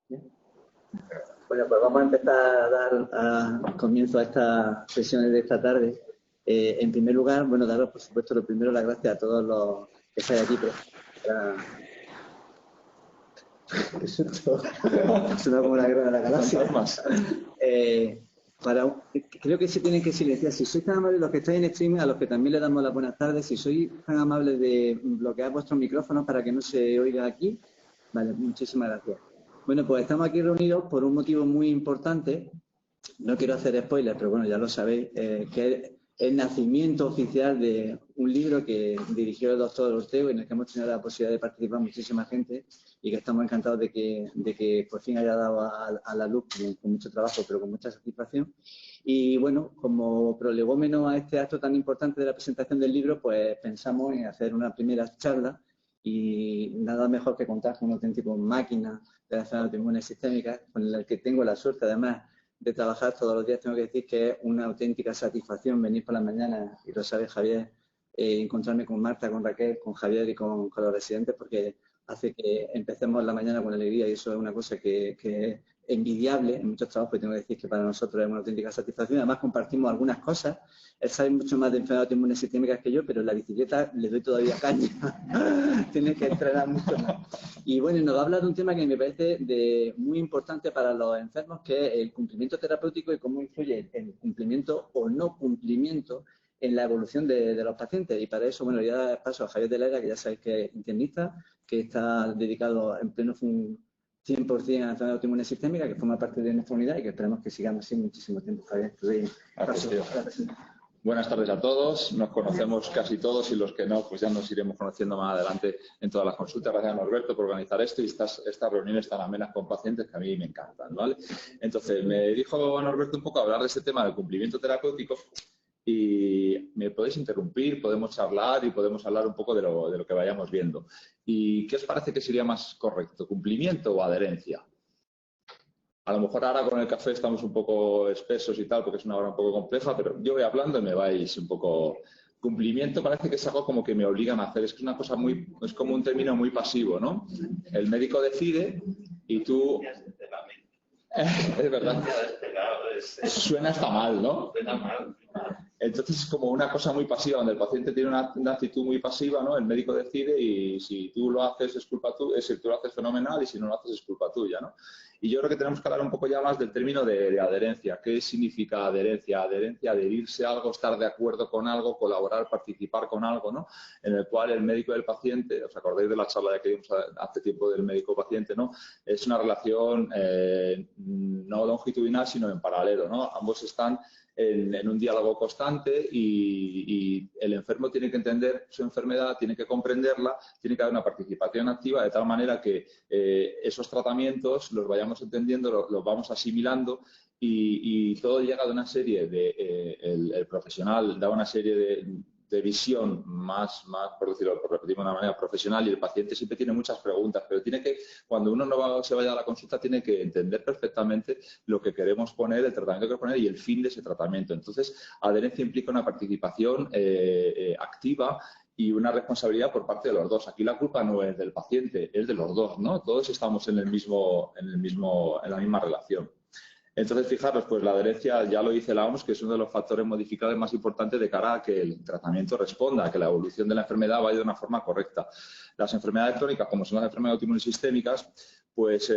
Bien. Bueno, pues vamos a empezar a dar comienzo a estas sesiones de esta tarde. En primer lugar, bueno, daros por supuesto lo primero las gracias a todos los que estáis aquí. Suena como la guerra de la galaxia. Creo que se tienen que silenciar. Si sois tan amables los que estáis en streaming, a los que también le damos las buenas tardes, si sois tan amables de bloquear vuestros micrófonos para que no se oiga aquí. Vale, muchísimas gracias. Bueno, pues estamos aquí reunidos por un motivo muy importante. No quiero hacer spoilers, pero bueno, ya lo sabéis, que es el nacimiento oficial de un libro que dirigió el doctor Ortego, en el que hemos tenido la posibilidad de participar muchísima gente y que estamos encantados de que por fin haya dado a la luz con mucho trabajo, pero con mucha satisfacción. Y bueno, como prolegómeno a este acto tan importante de la presentación del libro, pues pensamos en hacer una primera charla y nada mejor que contar con un auténtico máquina de las enfermedades autoinmunes sistémicas, con el que tengo la suerte además de trabajar todos los días. Tengo que decir que es una auténtica satisfacción venir por las mañanas, y lo sabe Javier, encontrarme con Marta, con Raquel, con Javier y con los residentes, porque hace que empecemos la mañana con alegría y eso es una cosa que es envidiable en muchos trabajos, y tengo que decir que para nosotros es una auténtica satisfacción. Además compartimos algunas cosas. Él sabe mucho más de enfermedades autoinmunes sistémicas que yo, pero en la bicicleta le doy todavía caña. Tiene que entrenar mucho más. Y bueno, nos va a hablar de un tema que me parece muy importante para los enfermos, que es el cumplimiento terapéutico y cómo influye el cumplimiento o no cumplimiento en la evolución de los pacientes. Y para eso, bueno, ya paso a Javier de la Era, que ya sabéis que es internista, que está dedicado en pleno 100% a la enfermedad autoinmune sistémica, que forma parte de nuestra unidad y que esperamos que sigamos así muchísimo tiempo. Javier, paso a la presentación. Buenas tardes a todos. Nos conocemos casi todos y los que no, pues ya nos iremos conociendo más adelante en todas las consultas. Gracias a Norberto por organizar esto y estas reuniones tan amenas con pacientes que a mí me encantan, ¿vale? Entonces, me dijo Norberto un poco a hablar de este tema del cumplimiento terapéutico y me podéis interrumpir, podemos charlar y podemos hablar un poco de lo que vayamos viendo. ¿Y qué os parece que sería más correcto, cumplimiento o adherencia? A lo mejor ahora con el café estamos un poco espesos y tal, porque es una hora un poco compleja, pero yo voy hablando y me vais un poco... Cumplimiento parece que es algo como que me obligan a hacer. Es que es una cosa es como un término muy pasivo, ¿no? El médico decide y tú... Es verdad. Suena hasta mal, ¿no? Suena mal. Entonces es como una cosa muy pasiva, donde el paciente tiene una actitud muy pasiva, ¿no? El médico decide y si tú lo haces es culpa tuya, si tú lo haces fenomenal y si no lo haces es culpa tuya, ¿no? Y yo creo que tenemos que hablar un poco ya más del término de adherencia. ¿Qué significa adherencia? Adherencia, adherirse a algo, estar de acuerdo con algo, colaborar, participar con algo, ¿no? En el cual el médico y el paciente, ¿os acordáis de la charla que dimos hace tiempo del médico-paciente, ¿no? Es una relación no longitudinal, sino en paralelo, ¿no? Ambos están en un diálogo constante y el enfermo tiene que entender su enfermedad, tiene que comprenderla, tiene que haber una participación activa de tal manera que esos tratamientos los vayamos entendiendo, los vamos asimilando y todo llega de una serie el profesional da una serie de visión más, por decirlo, por repetirlo de una manera profesional y el paciente siempre tiene muchas preguntas, pero tiene que, cuando uno se vaya a la consulta, tiene que entender perfectamente lo que queremos poner, el tratamiento que queremos poner y el fin de ese tratamiento. Entonces, adherencia implica una participación activa y una responsabilidad por parte de los dos. Aquí la culpa no es del paciente, es de los dos, ¿no? Todos estamos en la misma relación. Entonces, fijaros, pues la adherencia, ya lo dice la OMS, que es uno de los factores modificables más importantes de cara a que el tratamiento responda, a que la evolución de la enfermedad vaya de una forma correcta. Las enfermedades crónicas, como son las enfermedades autoinmunes sistémicas, pues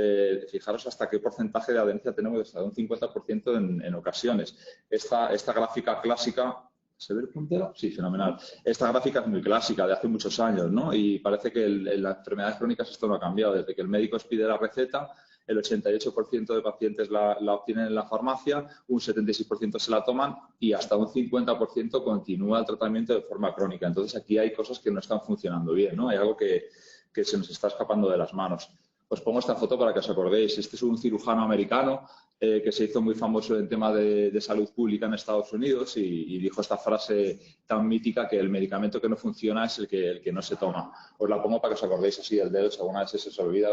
fijaros hasta qué porcentaje de adherencia tenemos, hasta un 50% en ocasiones. Esta gráfica clásica... ¿Se ve el puntero? Sí, fenomenal. Esta gráfica es muy clásica, de hace muchos años, ¿no? Y parece que en las enfermedades crónicas esto no ha cambiado. Desde que el médico expide la receta, el 88% de pacientes la obtienen en la farmacia, un 76% se la toman y hasta un 50% continúa el tratamiento de forma crónica. Entonces, aquí hay cosas que no están funcionando bien, ¿no? Hay algo que se nos está escapando de las manos. Os pongo esta foto para que os acordéis. Este es un cirujano americano que se hizo muy famoso en tema de salud pública en Estados Unidos y dijo esta frase tan mítica que el medicamento que no funciona es el que no se toma. Os la pongo para que os acordéis así del dedo, si alguna vez se os olvida.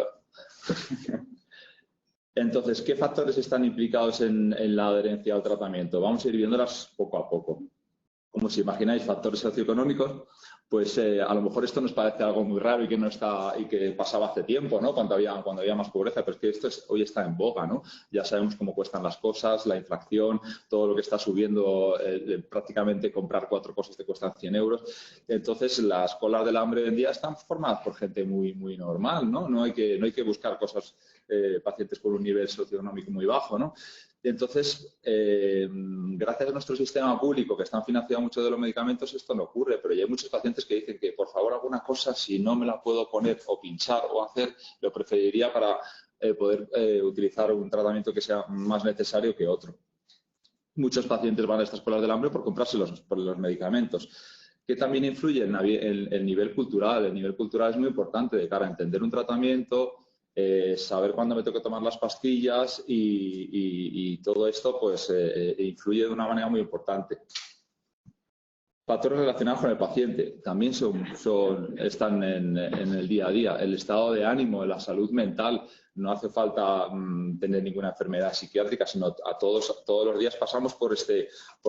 Entonces, ¿qué factores están implicados en la adherencia al tratamiento? Vamos a ir viéndolas poco a poco. Como si imagináis, factores socioeconómicos, pues a lo mejor esto nos parece algo muy raro y que no está y que pasaba hace tiempo, ¿no? Cuando había más pobreza, pero es que esto hoy está en boga, ¿no? Ya sabemos cómo cuestan las cosas, la inflación, todo lo que está subiendo, prácticamente comprar 4 cosas te cuestan 100 euros. Entonces, las colas del hambre hoy en día están formadas por gente muy, muy normal, ¿no? No hay que buscar cosas, pacientes con un nivel socioeconómico muy bajo, ¿no? Entonces, gracias a nuestro sistema público, que están financiando mucho de los medicamentos, esto no ocurre, pero ya hay muchos pacientes que dicen que, por favor, alguna cosa, si no me la puedo poner o pinchar o hacer, lo preferiría para poder utilizar un tratamiento que sea más necesario que otro. Muchos pacientes van a estas colas del hambre por comprarse los medicamentos, que también influye en el nivel cultural. El nivel cultural es muy importante de cara a entender un tratamiento, saber cuándo me tengo que tomar las pastillas y todo esto pues influye de una manera muy importante. Factores relacionados con el paciente también están en el día a día. El estado de ánimo, la salud mental. No hace falta tener ninguna enfermedad psiquiátrica, sino todos los días pasamos por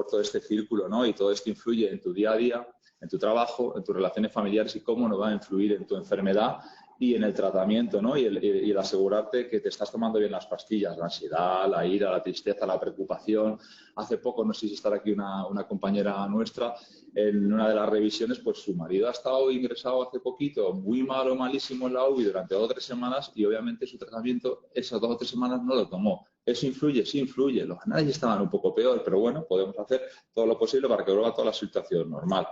todo este círculo, ¿no? Y todo esto influye en tu día a día, en tu trabajo, en tus relaciones familiares y cómo no va a influir en tu enfermedad y en el tratamiento, ¿no? Y el asegurarte que te estás tomando bien las pastillas, la ansiedad, la ira, la tristeza, la preocupación. Hace poco, no sé si estará aquí una compañera nuestra, en una de las revisiones, pues su marido ha estado ingresado hace poquito, muy malo, malísimo en la UBI durante 2 o 3 semanas y obviamente su tratamiento esas 2 o 3 semanas no lo tomó. ¿Eso influye? Sí influye. Los análisis estaban un poco peor, pero bueno, podemos hacer todo lo posible para que vuelva toda la situación normal.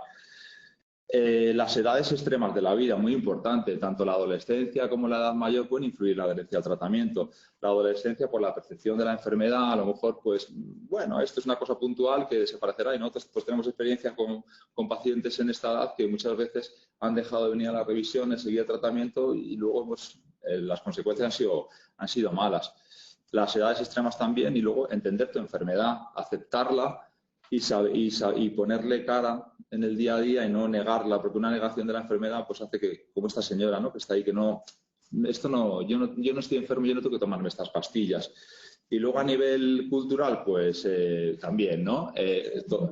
Las edades extremas de la vida, muy importante, tanto la adolescencia como la edad mayor pueden influir en la adherencia al tratamiento. La adolescencia por la percepción de la enfermedad, a lo mejor, pues, bueno, esto es una cosa puntual que se parecerá y nosotros pues tenemos experiencia con pacientes en esta edad que muchas veces han dejado de venir a la revisión, seguir el tratamiento y luego pues, las consecuencias han sido malas. Las edades extremas también y luego entender tu enfermedad, aceptarla y ponerle cara en el día a día y no negarla, porque una negación de la enfermedad pues hace que, como esta señora, ¿no? Que está ahí, que no, yo no estoy enfermo, yo no tengo que tomarme estas pastillas. Y luego a nivel cultural, pues también, ¿no?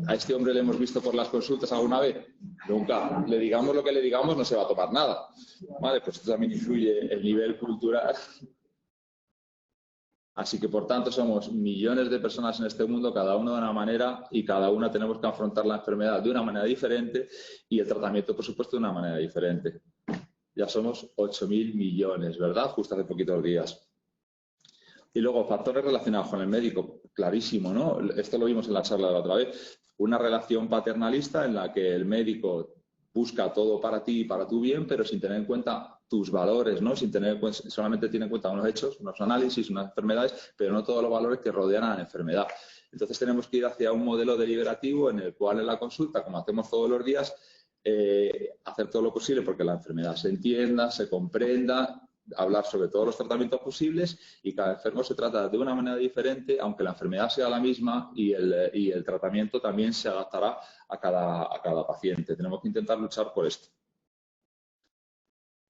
A este hombre le hemos visto por las consultas alguna vez, nunca. Le digamos lo que le digamos, no se va a tomar nada. Vale, pues esto también influye el nivel cultural. Así que, por tanto, somos millones de personas en este mundo, cada uno de una manera, y cada una tenemos que afrontar la enfermedad de una manera diferente y el tratamiento, por supuesto, de una manera diferente. Ya somos 8.000 millones, ¿verdad? Justo hace poquitos días. Y luego, factores relacionados con el médico, clarísimo, ¿no? Esto lo vimos en la charla de la otra vez. Una relación paternalista en la que el médico busca todo para ti y para tu bien, pero sin tener en cuenta tus valores, ¿no? Solamente tiene en cuenta unos hechos, unos análisis, unas enfermedades, pero no todos los valores que rodean a la enfermedad. Entonces tenemos que ir hacia un modelo deliberativo en el cual en la consulta, como hacemos todos los días, hacer todo lo posible porque la enfermedad se entienda, se comprenda, hablar sobre todos los tratamientos posibles y cada enfermo se trata de una manera diferente, aunque la enfermedad sea la misma y el tratamiento también se adaptará a cada paciente. Tenemos que intentar luchar por esto.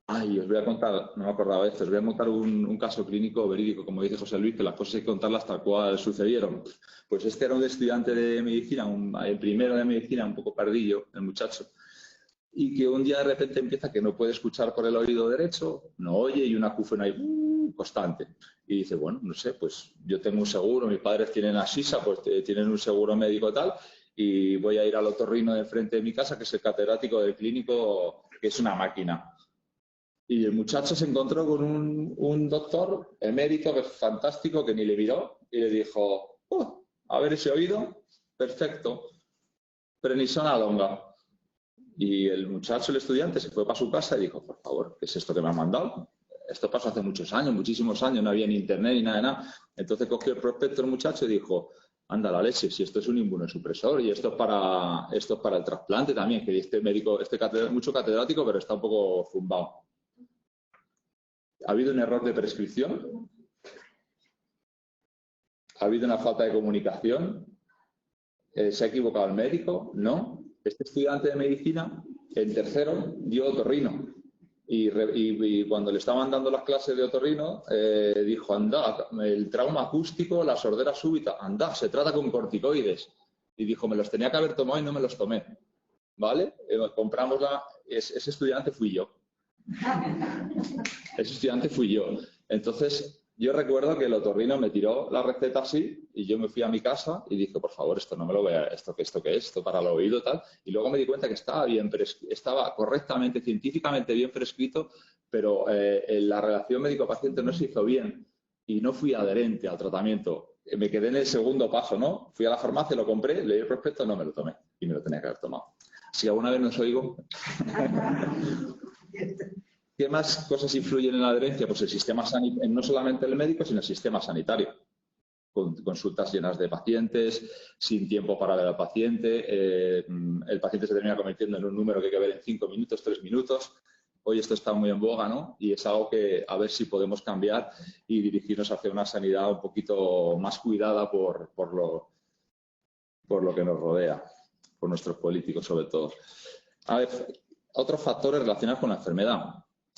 Ay, os voy a contar, no me acordaba de esto, os voy a contar un caso clínico verídico, como dice José Luis, que las cosas hay que contarlas tal cual sucedieron. Pues este era un estudiante de medicina, el primero de medicina, un poco pardillo, el muchacho, y que un día de repente empieza que no puede escuchar por el oído derecho, no oye y una acúfena ahí constante. Y dice, bueno, no sé, pues yo tengo un seguro, mis padres tienen Asisa, pues tienen un seguro médico tal, y voy a ir al otorrino de enfrente de mi casa, que es el catedrático del clínico, que es una máquina. Y el muchacho se encontró con un doctor, el médico, que es fantástico, que ni le miró, y le dijo, a ver ese oído, perfecto, prednisona longa. Y el muchacho, el estudiante, se fue para su casa y dijo, por favor, ¿qué es esto que me han mandado? Esto pasó hace muchos años, muchísimos años, no había ni internet ni nada de nada. Entonces cogió el prospecto el muchacho y dijo, anda la leche, si esto es un inmunosupresor y esto es para el trasplante también, que este médico, mucho catedrático, pero está un poco zumbado. ¿Ha habido un error de prescripción? ¿Ha habido una falta de comunicación? ¿Se ha equivocado el médico? No. Este estudiante de medicina, en tercero, dio otorrino. Y cuando le estaban dando las clases de otorrino, dijo, anda, el trauma acústico, la sordera súbita, anda, se trata con corticoides. Y dijo, me los tenía que haber tomado y no me los tomé. ¿Vale? Compramos ese estudiante fui yo. Ese estudiante fui yo. Entonces, yo recuerdo que el otorrino me tiró la receta así y yo me fui a mi casa y dije, por favor, esto no me lo vea, ¿esto qué es? ¿Esto para el oído tal? Y luego me di cuenta que estaba correctamente, científicamente bien prescrito, pero la relación médico-paciente no se hizo bien y no fui adherente al tratamiento. Me quedé en el segundo paso, ¿no? Fui a la farmacia, lo compré, leí el prospecto, no me lo tomé y me lo tenía que haber tomado. Si alguna vez no os oigo... ¿Qué más cosas influyen en la adherencia? Pues el sistema sanitario, no solamente el médico, sino el sistema sanitario. Con consultas llenas de pacientes, sin tiempo para ver al paciente, el paciente se termina convirtiendo en un número que hay que ver en 5 minutos, 3 minutos. Hoy esto está muy en boga, ¿no? Y es algo que a ver si podemos cambiar y dirigirnos hacia una sanidad un poquito más cuidada por lo que nos rodea, por nuestros políticos sobre todo. A ver, otros factores relacionados con la enfermedad.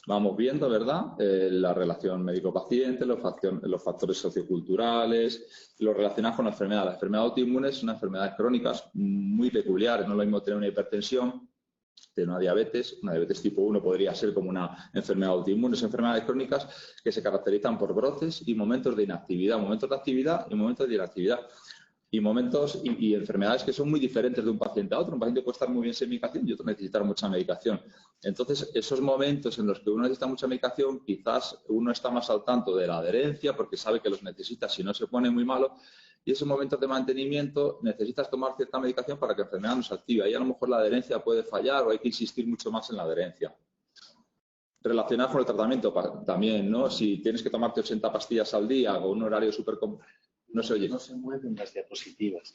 Vamos viendo, ¿verdad? La relación médico-paciente, los factores socioculturales, los relacionados con la enfermedad. La enfermedad autoinmune es una enfermedad crónicas muy peculiar. No es lo mismo tener una hipertensión, tener una diabetes. Una diabetes tipo 1 podría ser como una enfermedad autoinmune. Son enfermedades crónicas que se caracterizan por brotes y momentos de inactividad, momentos de actividad y momentos de inactividad. Y momentos y enfermedades que son muy diferentes de un paciente a otro. Un paciente puede estar muy bien sin medicación y otro necesitar mucha medicación. Entonces, esos momentos en los que uno necesita mucha medicación, quizás uno está más al tanto de la adherencia porque sabe que los necesita si no se pone muy malo. Y esos momentos de mantenimiento necesitas tomar cierta medicación para que la enfermedad no se active. Ahí a lo mejor la adherencia puede fallar o hay que insistir mucho más en la adherencia. Relacionado con el tratamiento también, ¿no? Si tienes que tomarte 80 pastillas al día o un horario súper... No se oye. No se mueven las diapositivas.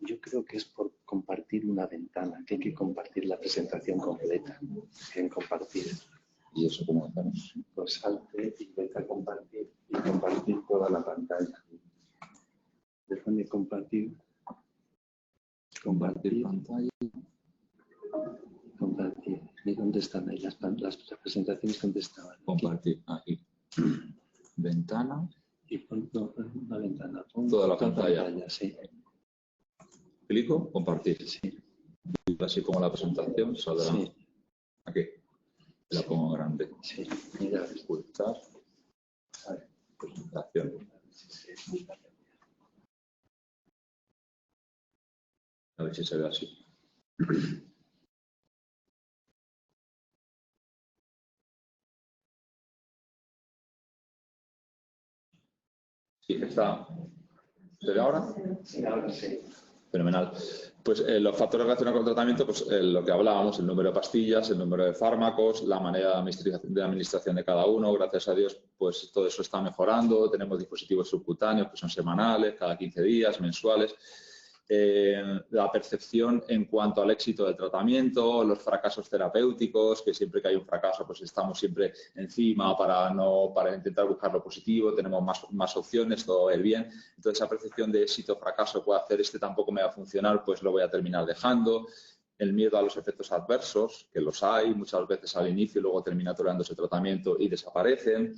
Yo creo que es por compartir una ventana, que hay que compartir la presentación completa. En compartir. ¿Y eso cómo hacemos? Pues salte y vete a compartir y compartir toda la pantalla. Déjame compartir. Compartir pantalla. Compartir. ¿Y dónde están ahí las presentaciones? ¿Dónde estaban? Compartir. Aquí. Ventana. Y pon una ventana. Toda la pantalla. Sí. Clico, compartir. Sí. Así como la presentación saldrá. Sí. Aquí. La pongo grande. Sí. Mira. Ocultar. Presentación. A ver si se ve así. Sí, está. ¿Se ve ahora? Sí, ahora sí. Fenomenal. Pues los factores relacionados con el tratamiento, pues lo que hablábamos, el número de pastillas, el número de fármacos, la manera de administración de cada uno. Gracias a Dios, pues todo eso está mejorando. Tenemos dispositivos subcutáneos que son semanales, cada 15 días, mensuales. La percepción en cuanto al éxito del tratamiento, los fracasos terapéuticos, que siempre que hay un fracaso pues estamos siempre encima para intentar buscar lo positivo, tenemos más opciones, todo va a ir bien. Entonces esa percepción de éxito o fracaso puede hacer tampoco me va a funcionar, pues lo voy a terminar dejando. El miedo a los efectos adversos, que los hay muchas veces al inicio y luego termina tolerando ese tratamiento y desaparecen.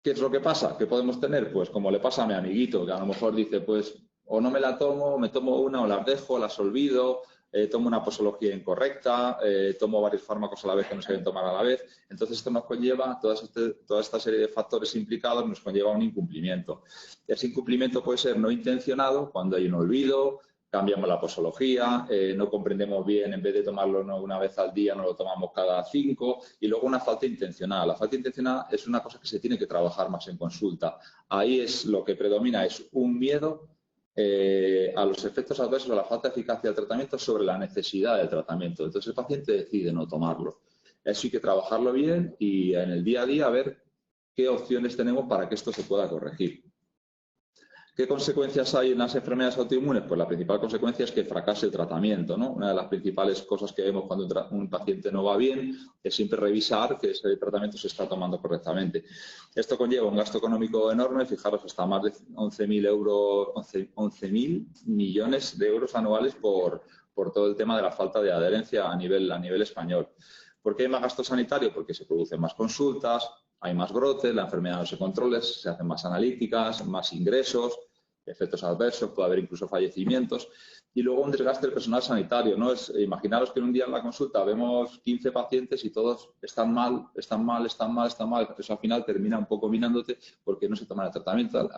¿Qué es lo que pasa? ¿Qué podemos tener? Pues como le pasa a mi amiguito, que a lo mejor dice, pues o no me la tomo, me tomo una o las dejo, las olvido, tomo una posología incorrecta, tomo varios fármacos a la vez que no se deben tomar a la vez. Entonces esto nos conlleva, toda esta serie de factores implicados nos conlleva un incumplimiento. Ese incumplimiento puede ser no intencionado, cuando hay un olvido, cambiamos la posología, no comprendemos bien, en vez de tomarlo una vez al día, no lo tomamos cada 5, y luego una falta intencional. La falta intencional es una cosa que se tiene que trabajar más en consulta. Ahí es lo que predomina, es un miedo a los efectos adversos, a la falta de eficacia del tratamiento sobre la necesidad del tratamiento. Entonces el paciente decide no tomarlo. Eso hay que trabajarlo bien y en el día a día ver qué opciones tenemos para que esto se pueda corregir. ¿Qué consecuencias hay en las enfermedades autoinmunes? Pues la principal consecuencia es que fracase el tratamiento, ¿no? Una de las principales cosas que vemos cuando un paciente no va bien es siempre revisar que ese tratamiento se está tomando correctamente. Esto conlleva un gasto económico enorme, fijaros, hasta más de 11.000 millones de euros anuales por todo el tema de la falta de adherencia a nivel español. ¿Por qué hay más gasto sanitario? Porque se producen más consultas, hay más brotes, la enfermedad no se controla, se hacen más analíticas, más ingresos. efectos adversos, puede haber incluso fallecimientos. Y luego un desgaste del personal sanitario, ¿no? Imaginaros que en un día en la consulta vemos 15 pacientes y todos están mal. Eso al final termina un poco minándote porque no se toman el tratamiento.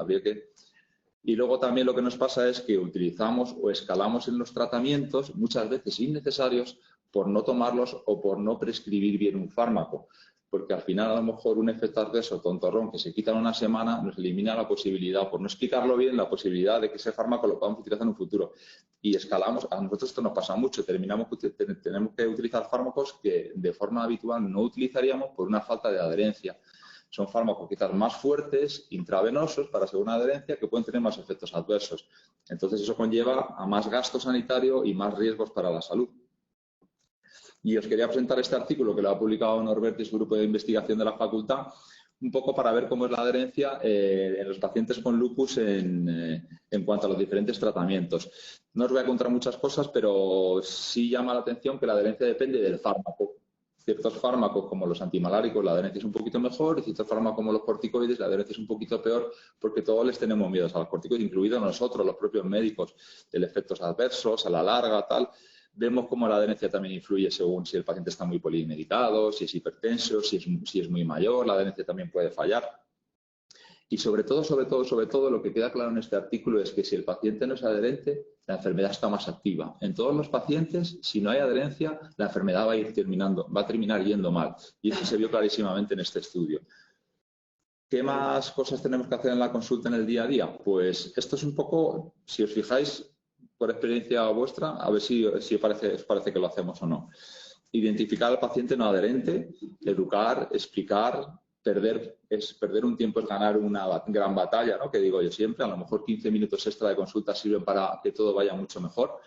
Y luego también lo que nos pasa es que utilizamos o escalamos en los tratamientos muchas veces innecesarios por no tomarlos o por no prescribir bien un fármaco. Porque al final a lo mejor un efecto adverso tontorrón que se quita en una semana nos elimina la posibilidad, por no explicarlo bien, la posibilidad de que ese fármaco lo podamos utilizar en un futuro. Y escalamos, a nosotros esto nos pasa mucho, tenemos que utilizar fármacos que de forma habitual no utilizaríamos por una falta de adherencia. Son fármacos quizás más fuertes, intravenosos, para según adherencia, que pueden tener más efectos adversos. Entonces eso conlleva a más gasto sanitario y más riesgos para la salud. Y os quería presentar este artículo que lo ha publicado Norberto y su grupo de investigación de la facultad, un poco para ver cómo es la adherencia en los pacientes con lupus en cuanto a los diferentes tratamientos. No os voy a contar muchas cosas, pero sí llama la atención que la adherencia depende del fármaco. Ciertos fármacos como los antimaláricos la adherencia es un poquito mejor y ciertos fármacos como los corticoides la adherencia es un poquito peor porque todos les tenemos miedo a los corticoides, incluidos nosotros, los propios médicos, de efectos adversos, a la larga, tal. Vemos cómo la adherencia también influye según si el paciente está muy polimedicado, si es hipertenso, si es muy mayor, la adherencia también puede fallar. Y sobre todo, lo que queda claro en este artículo es que si el paciente no es adherente, la enfermedad está más activa. En todos los pacientes, si no hay adherencia, la enfermedad va a terminar yendo mal. Y eso se vio clarísimamente en este estudio. ¿Qué más cosas tenemos que hacer en la consulta en el día a día? Pues esto es un poco, si os fijáis, por experiencia vuestra, a ver si os parece que lo hacemos o no. Identificar al paciente no adherente, educar, explicar. Perder un tiempo es ganar una gran batalla, ¿no? Que digo yo siempre, a lo mejor 15 minutos extra de consulta sirven para que todo vaya mucho mejor,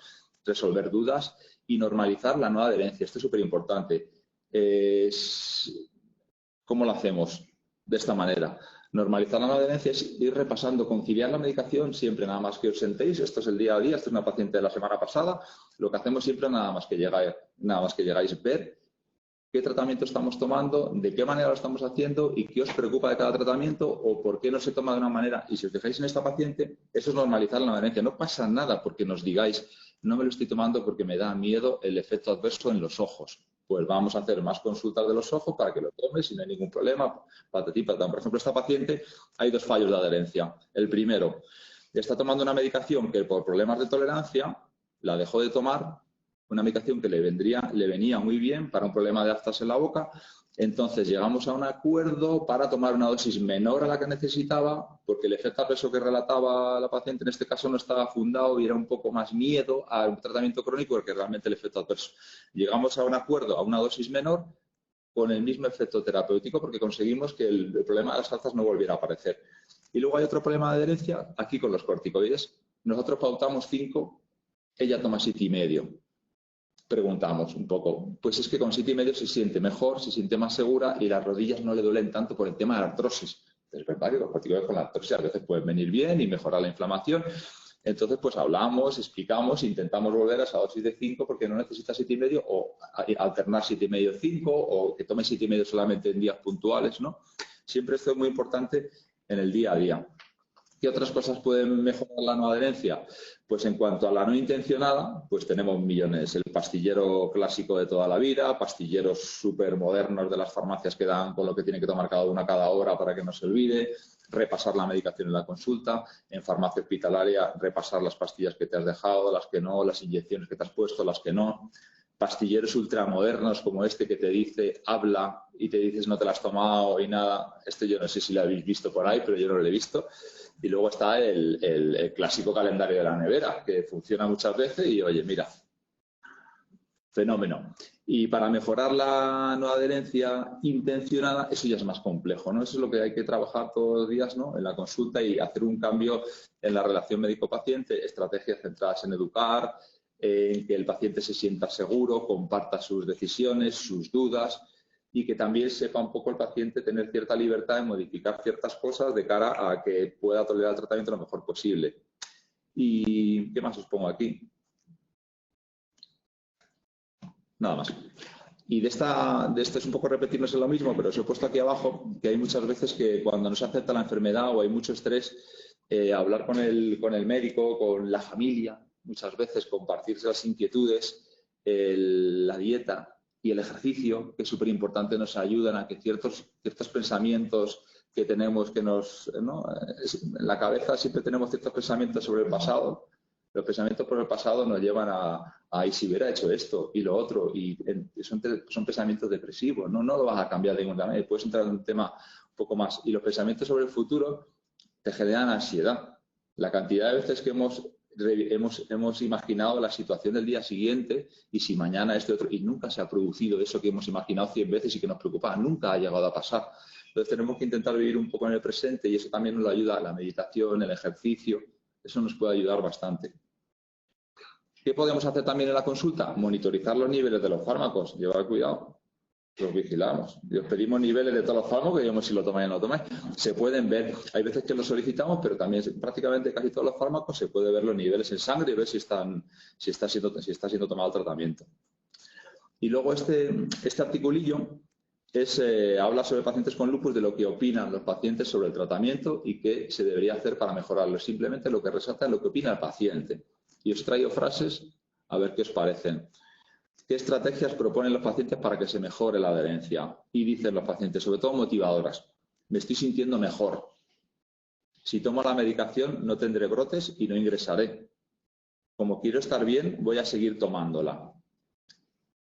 resolver dudas y normalizar la no adherencia. Esto es súper importante. ¿Cómo lo hacemos? De esta manera. Normalizar la no adherencia es ir repasando, conciliar la medicación siempre, nada más que os sentéis, esto es el día a día, esto es una paciente de la semana pasada, lo que hacemos siempre nada más que llegáis, ver qué tratamiento estamos tomando, de qué manera lo estamos haciendo y qué os preocupa de cada tratamiento o por qué no se toma de una manera. Y si os fijáis en esta paciente, eso es normalizar la adherencia. No pasa nada porque nos digáis, no me lo estoy tomando porque me da miedo el efecto adverso en los ojos. Pues vamos a hacer más consultas de los ojos para que lo tomes y no hay ningún problema. Patatí, patatán. Por ejemplo, esta paciente hay 2 fallos de adherencia. El primero, está tomando una medicación que por problemas de tolerancia la dejó de tomar, una medicación que le venía muy bien para un problema de aftas en la boca. Entonces llegamos a un acuerdo para tomar una dosis menor a la que necesitaba, porque el efecto adverso que relataba la paciente en este caso no estaba fundado y era un poco más miedo a un tratamiento crónico que realmente el efecto adverso. Llegamos a un acuerdo a una dosis menor con el mismo efecto terapéutico porque conseguimos que el problema de las aftas no volviera a aparecer. Y luego hay otro problema de adherencia aquí con los corticoides. Nosotros pautamos 5, ella toma 7,5. Preguntamos un poco, pues es que con 7,5 se siente mejor, se siente más segura y las rodillas no le duelen tanto por el tema de la artrosis. Es verdad que los corticoides con la artrosis a veces pueden venir bien y mejorar la inflamación. Entonces, pues hablamos, explicamos, intentamos volver a esa dosis de 5 porque no necesita 7,5 o alternar 7,5-5 o que tome 7,5 solamente en días puntuales, ¿no? Siempre esto es muy importante en el día a día. ¿Qué otras cosas pueden mejorar la no adherencia? Pues en cuanto a la no intencionada, pues tenemos millones. El pastillero clásico de toda la vida, pastilleros súper modernos de las farmacias que dan con lo que tiene que tomar cada una cada hora para que no se olvide, repasar la medicación en la consulta, en farmacia hospitalaria, repasar las pastillas que te has dejado, las que no, las inyecciones que te has puesto, las que no. Pastilleros ultramodernos como este que te dice, habla y te dices no te la has tomado y nada. Este yo no sé si lo habéis visto por ahí, pero yo no lo he visto. Y luego está el clásico calendario de la nevera, que funciona muchas veces y, oye, mira, fenómeno. Y para mejorar la no adherencia intencionada, eso ya es más complejo, ¿no? Eso es lo que hay que trabajar todos los días, ¿no? En la consulta y hacer un cambio en la relación médico-paciente, estrategias centradas en educar, en que el paciente se sienta seguro, comparta sus decisiones, sus dudas y que también sepa un poco el paciente tener cierta libertad de modificar ciertas cosas de cara a que pueda tolerar el tratamiento lo mejor posible. ¿Y qué más os pongo aquí? Nada más. Y de esto es un poco repetirnos en lo mismo, pero os he puesto aquí abajo que hay muchas veces que cuando no se acepta la enfermedad o hay mucho estrés, hablar con el médico, con la familia, muchas veces compartirse las inquietudes, la dieta y el ejercicio, que es súper importante, nos ayudan a que ciertos pensamientos que tenemos, ¿no? En la cabeza siempre tenemos ciertos pensamientos sobre el pasado. Los pensamientos por el pasado nos llevan a y si hubiera hecho esto y lo otro, y son pensamientos depresivos, ¿no? No lo vas a cambiar de ninguna manera. Puedes entrar en un tema un poco más. Y los pensamientos sobre el futuro te generan ansiedad. La cantidad de veces que hemos imaginado la situación del día siguiente y si mañana este otro, y nunca se ha producido eso que hemos imaginado 100 veces y que nos preocupa, nunca ha llegado a pasar. Entonces tenemos que intentar vivir un poco en el presente y eso también nos ayuda, la meditación, el ejercicio, eso nos puede ayudar bastante. ¿Qué podemos hacer también en la consulta? Monitorizar los niveles de los fármacos, llevar cuidado. Los vigilamos. Y os pedimos niveles de todos los fármacos, que digamos si lo tomáis o no lo tomáis. Se pueden ver, hay veces que lo solicitamos, pero también prácticamente casi todos los fármacos se puede ver los niveles en sangre y ver si está siendo tomado el tratamiento. Y luego este articulillo habla sobre pacientes con lupus, de lo que opinan los pacientes sobre el tratamiento y qué se debería hacer para mejorarlo. Simplemente lo que resalta es lo que opina el paciente. Y os traigo frases a ver qué os parecen. ¿Qué estrategias proponen los pacientes para que se mejore la adherencia? Y dicen los pacientes, sobre todo motivadoras, me estoy sintiendo mejor. Si tomo la medicación no tendré brotes y no ingresaré. Como quiero estar bien, voy a seguir tomándola.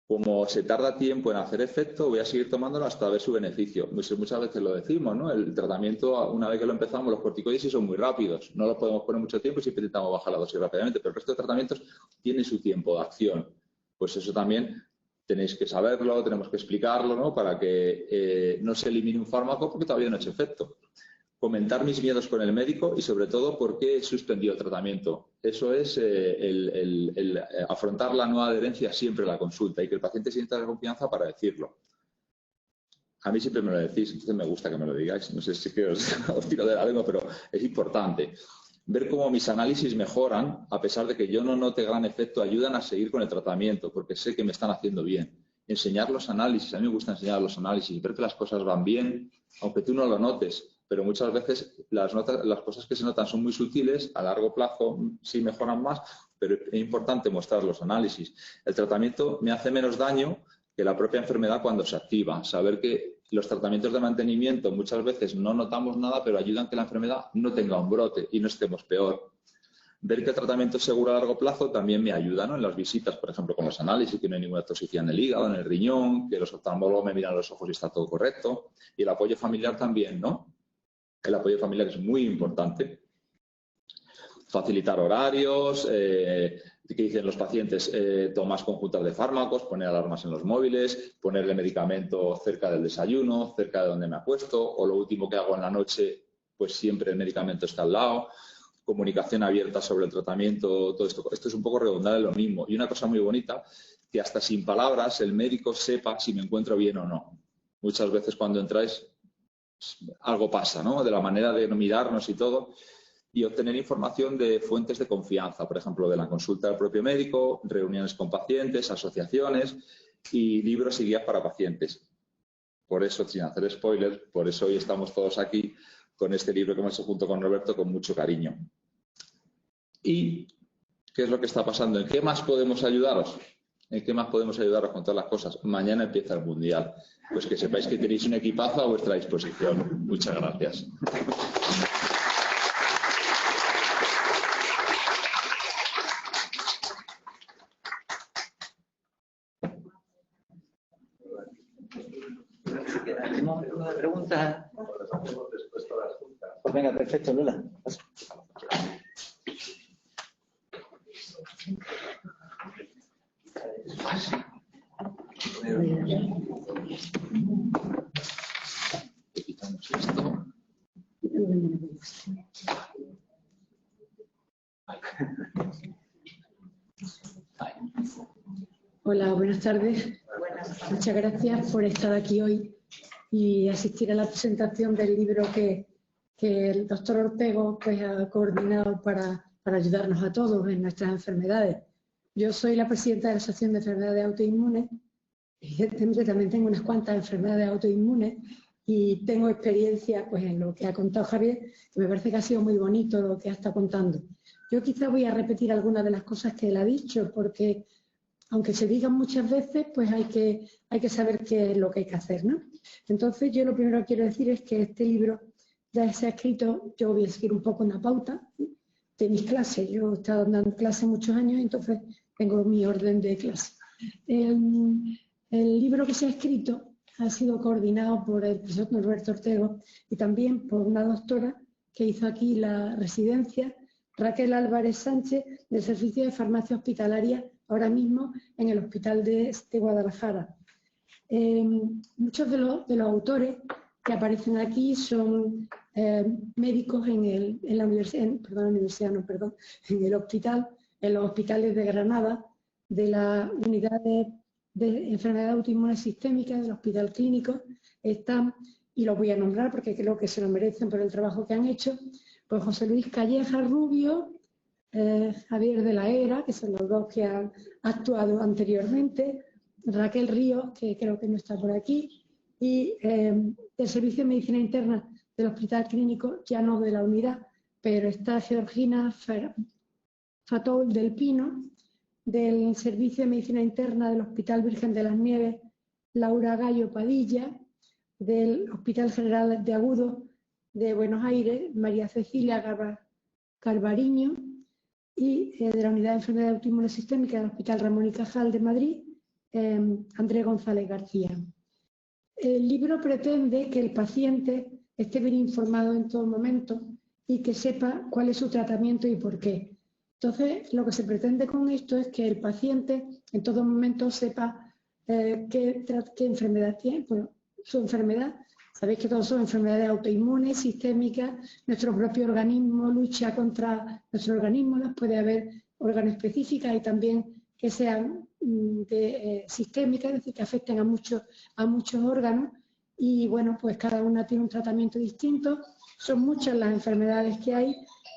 Como se tarda tiempo en hacer efecto, voy a seguir tomándola hasta ver su beneficio. Muchas veces lo decimos, ¿no? El tratamiento, una vez que lo empezamos, los corticoides son muy rápidos. No los podemos poner mucho tiempo y siempre intentamos bajar la dosis rápidamente, pero el resto de tratamientos tienen su tiempo de acción. Pues eso también tenéis que saberlo, tenemos que explicarlo, ¿no? Para que no se elimine un fármaco porque todavía no ha hecho efecto. Comentar mis miedos con el médico y, sobre todo, por qué he suspendido el tratamiento. Eso es afrontar la no adherencia siempre a la consulta y que el paciente sienta la confianza para decirlo. A mí siempre me lo decís, entonces me gusta que me lo digáis. No sé si que os tiro de la lengua, pero es importante. Ver cómo mis análisis mejoran, a pesar de que yo no note gran efecto, ayudan a seguir con el tratamiento, porque sé que me están haciendo bien. Enseñar los análisis, a mí me gusta enseñar los análisis, ver que las cosas van bien, aunque tú no lo notes, pero muchas veces las cosas que se notan son muy sutiles, a largo plazo sí mejoran más, pero es importante mostrar los análisis. El tratamiento me hace menos daño que la propia enfermedad cuando se activa. Saber que los tratamientos de mantenimiento muchas veces no notamos nada, pero ayudan a que la enfermedad no tenga un brote y no estemos peor. Ver que el tratamiento es seguro a largo plazo también me ayuda, ¿no? En las visitas, por ejemplo, con los análisis, que no hay ninguna toxicidad en el hígado, en el riñón, que los oftalmólogos me miran los ojos y está todo correcto. Y el apoyo familiar también, ¿no? El apoyo familiar es muy importante. Facilitar horarios, que dicen los pacientes, tomas conjuntas de fármacos, poner alarmas en los móviles, ponerle medicamento cerca del desayuno, cerca de donde me acuesto, o lo último que hago en la noche, pues siempre el medicamento está al lado. Comunicación abierta sobre el tratamiento, todo esto. Esto es un poco redundar en lo mismo. Y una cosa muy bonita, que hasta sin palabras el médico sepa si me encuentro bien o no. Muchas veces cuando entráis algo pasa, ¿no? De la manera de mirarnos y todo. Y obtener información de fuentes de confianza, por ejemplo, de la consulta del propio médico, reuniones con pacientes, asociaciones y libros y guías para pacientes. Por eso, sin hacer spoilers, por eso hoy estamos todos aquí con este libro que hemos hecho junto con Roberto con mucho cariño. ¿Y qué es lo que está pasando? ¿En qué más podemos ayudaros? ¿En qué más podemos ayudaros con todas las cosas? Mañana empieza el Mundial. Pues que sepáis que tenéis un equipazo a vuestra disposición. Muchas gracias. ¿Una pregunta? Pues venga, perfecto, Lola. Quitamos esto. Hola, buenas tardes. Muchas gracias por estar aquí hoy y asistir a la presentación del libro que el doctor Ortego pues, ha coordinado para ayudarnos a todos en nuestras enfermedades. Yo soy la presidenta de la Asociación de Enfermedades Autoinmunes. Evidentemente también tengo unas cuantas enfermedades autoinmunes y tengo experiencia pues, en lo que ha contado Javier, que me parece que ha sido muy bonito lo que ha estado contando. Yo quizá voy a repetir algunas de las cosas que él ha dicho, porque aunque se digan muchas veces, pues hay que saber qué es lo que hay que hacer, ¿no? Entonces, yo lo primero que quiero decir es que este libro ya se ha escrito, yo voy a seguir un poco una pauta de mis clases. Yo he estado dando clases muchos años, entonces tengo mi orden de clase. El libro que se ha escrito ha sido coordinado por el profesor Norberto Ortego y también por una doctora que hizo aquí la residencia, Raquel Álvarez Sánchez, del Servicio de Farmacia Hospitalaria, ahora mismo en el Hospital de Guadalajara. Muchos de los autores que aparecen aquí son médicos en el hospital, en los hospitales de Granada, de la unidad de enfermedad autoinmune sistémica del Hospital Clínico. Están, y los voy a nombrar porque creo que se lo merecen por el trabajo que han hecho, pues José Luis Calleja Rubio, Javier de la Era, que son los dos que han actuado anteriormente, Raquel Ríos, que creo que no está por aquí, y del Servicio de Medicina Interna del Hospital Clínico, ya no de la unidad, pero está Georgina Fatol del Pino, del Servicio de Medicina Interna del Hospital Virgen de las Nieves, Laura Gallo Padilla, del Hospital General de Agudos de Buenos Aires, María Cecilia Carvariño, y de la Unidad de Enfermedad Autoinmune Sistémica del Hospital Ramón y Cajal de Madrid, Andrés González García. El libro pretende que el paciente esté bien informado en todo momento y que sepa cuál es su tratamiento y por qué. Entonces, lo que se pretende con esto es que el paciente en todo momento sepa qué enfermedad tiene. Bueno, su enfermedad, sabéis que todos son enfermedades autoinmunes, sistémicas, nuestro propio organismo lucha contra nuestro organismo, las puede haber órganos específicas y también que sean sistémicas, es decir, que afecten a muchos órganos y bueno, pues cada una tiene un tratamiento distinto, son muchas las enfermedades que hay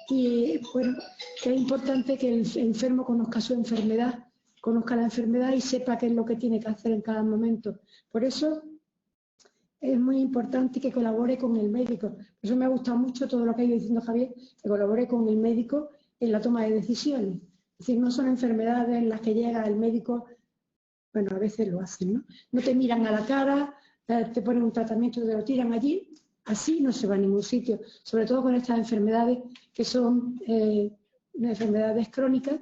y bueno, que es importante que el enfermo conozca su enfermedad, conozca la enfermedad y sepa qué es lo que tiene que hacer en cada momento. Por eso es muy importante que colabore con el médico. Por eso me ha gustado mucho todo lo que ha ido diciendo Javier, que colabore con el médico en la toma de decisiones. Es decir, no son enfermedades en las que llega el médico, bueno, a veces lo hacen, ¿no? No te miran a la cara, te ponen un tratamiento, te lo tiran allí, así no se va a ningún sitio. Sobre todo con estas enfermedades que son enfermedades crónicas,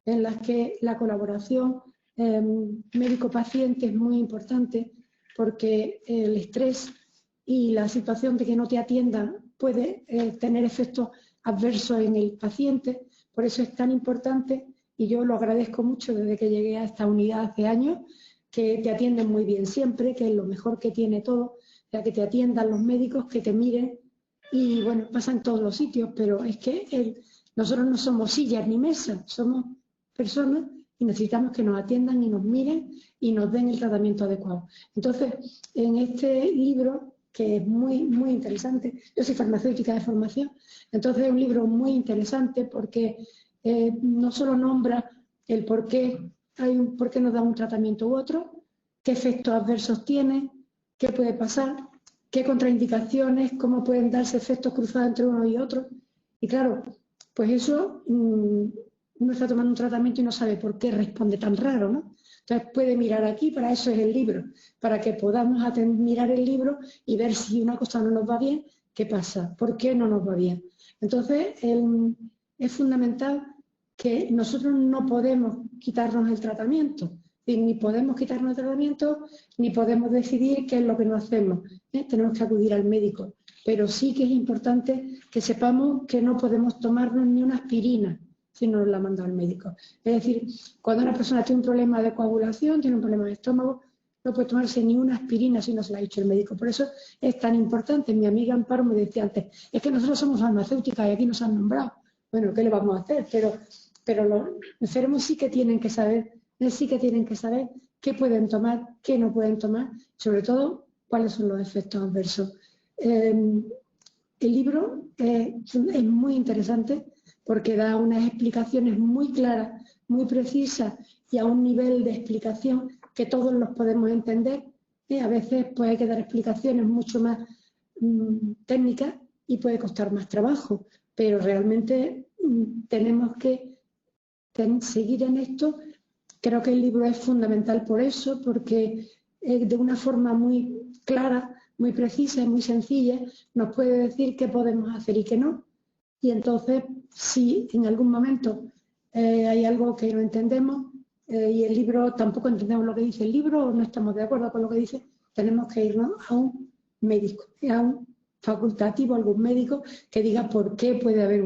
en las que la colaboración médico-paciente es muy importante, porque el estrés y la situación de que no te atiendan puede tener efectos adversos en el paciente. Por eso es tan importante, y yo lo agradezco mucho desde que llegué a esta unidad hace años, que te atienden muy bien siempre, que es lo mejor que tiene todo, o sea, que te atiendan los médicos, que te miren, y bueno, pasa en todos los sitios, pero es que nosotros no somos sillas ni mesas, somos personas y necesitamos que nos atiendan y nos miren y nos den el tratamiento adecuado. Entonces, en este libro, que es muy, muy interesante, yo soy farmacéutica de formación, entonces es un libro muy interesante porque no solo nombra el por qué nos da un tratamiento u otro, qué efectos adversos tiene, qué puede pasar, qué contraindicaciones, cómo pueden darse efectos cruzados entre uno y otro. Y claro, pues eso, uno está tomando un tratamiento y no sabe por qué responde tan raro, ¿no? Entonces puede mirar aquí, para eso es el libro, para que podamos mirar el libro y ver si una cosa no nos va bien, qué pasa, por qué no nos va bien. Entonces es fundamental que nosotros no podemos quitarnos el tratamiento, ni podemos quitarnos el tratamiento, ni podemos decidir qué es lo que no hacemos. Tenemos que acudir al médico, pero sí que es importante que sepamos que no podemos tomarnos ni una aspirina si no nos la manda el médico. Es decir, cuando una persona tiene un problema de coagulación, tiene un problema de estómago, no puede tomarse ni una aspirina si no se la ha dicho el médico. Por eso es tan importante. Mi amiga Amparo me decía antes, es que nosotros somos farmacéuticas y aquí nos han nombrado. Bueno, ¿qué le vamos a hacer? Pero los enfermos sí que tienen que saber qué pueden tomar, qué no pueden tomar, sobre todo cuáles son los efectos adversos. El libro es muy interesante porque da unas explicaciones muy claras, muy precisas y a un nivel de explicación que todos los podemos entender A veces pues hay que dar explicaciones mucho más técnicas y puede costar más trabajo, pero realmente tenemos que seguir en esto. Creo que el libro es fundamental por eso, porque de una forma muy clara, muy precisa y muy sencilla nos puede decir qué podemos hacer y qué no. Y entonces, si en algún momento hay algo que no entendemos y el libro tampoco entendemos lo que dice el libro o no estamos de acuerdo con lo que dice, tenemos que irnos a un médico, a un facultativo, algún médico que diga por qué puede haber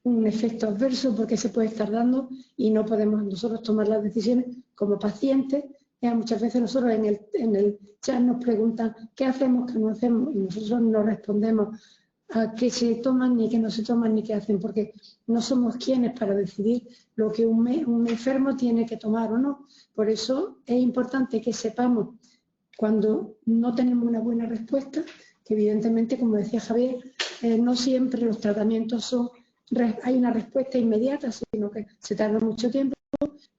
un efecto adverso, por qué se puede estar dando y no podemos nosotros tomar las decisiones como pacientes. Muchas veces nosotros en el chat nos preguntan qué hacemos, qué no hacemos y nosotros no respondemos a qué se toman, ni qué no se toman, ni qué hacen, porque no somos quienes para decidir lo que un enfermo tiene que tomar o no. Por eso es importante que sepamos cuando no tenemos una buena respuesta, que evidentemente, como decía Javier, no siempre los tratamientos hay una respuesta inmediata, sino que se tarda mucho tiempo,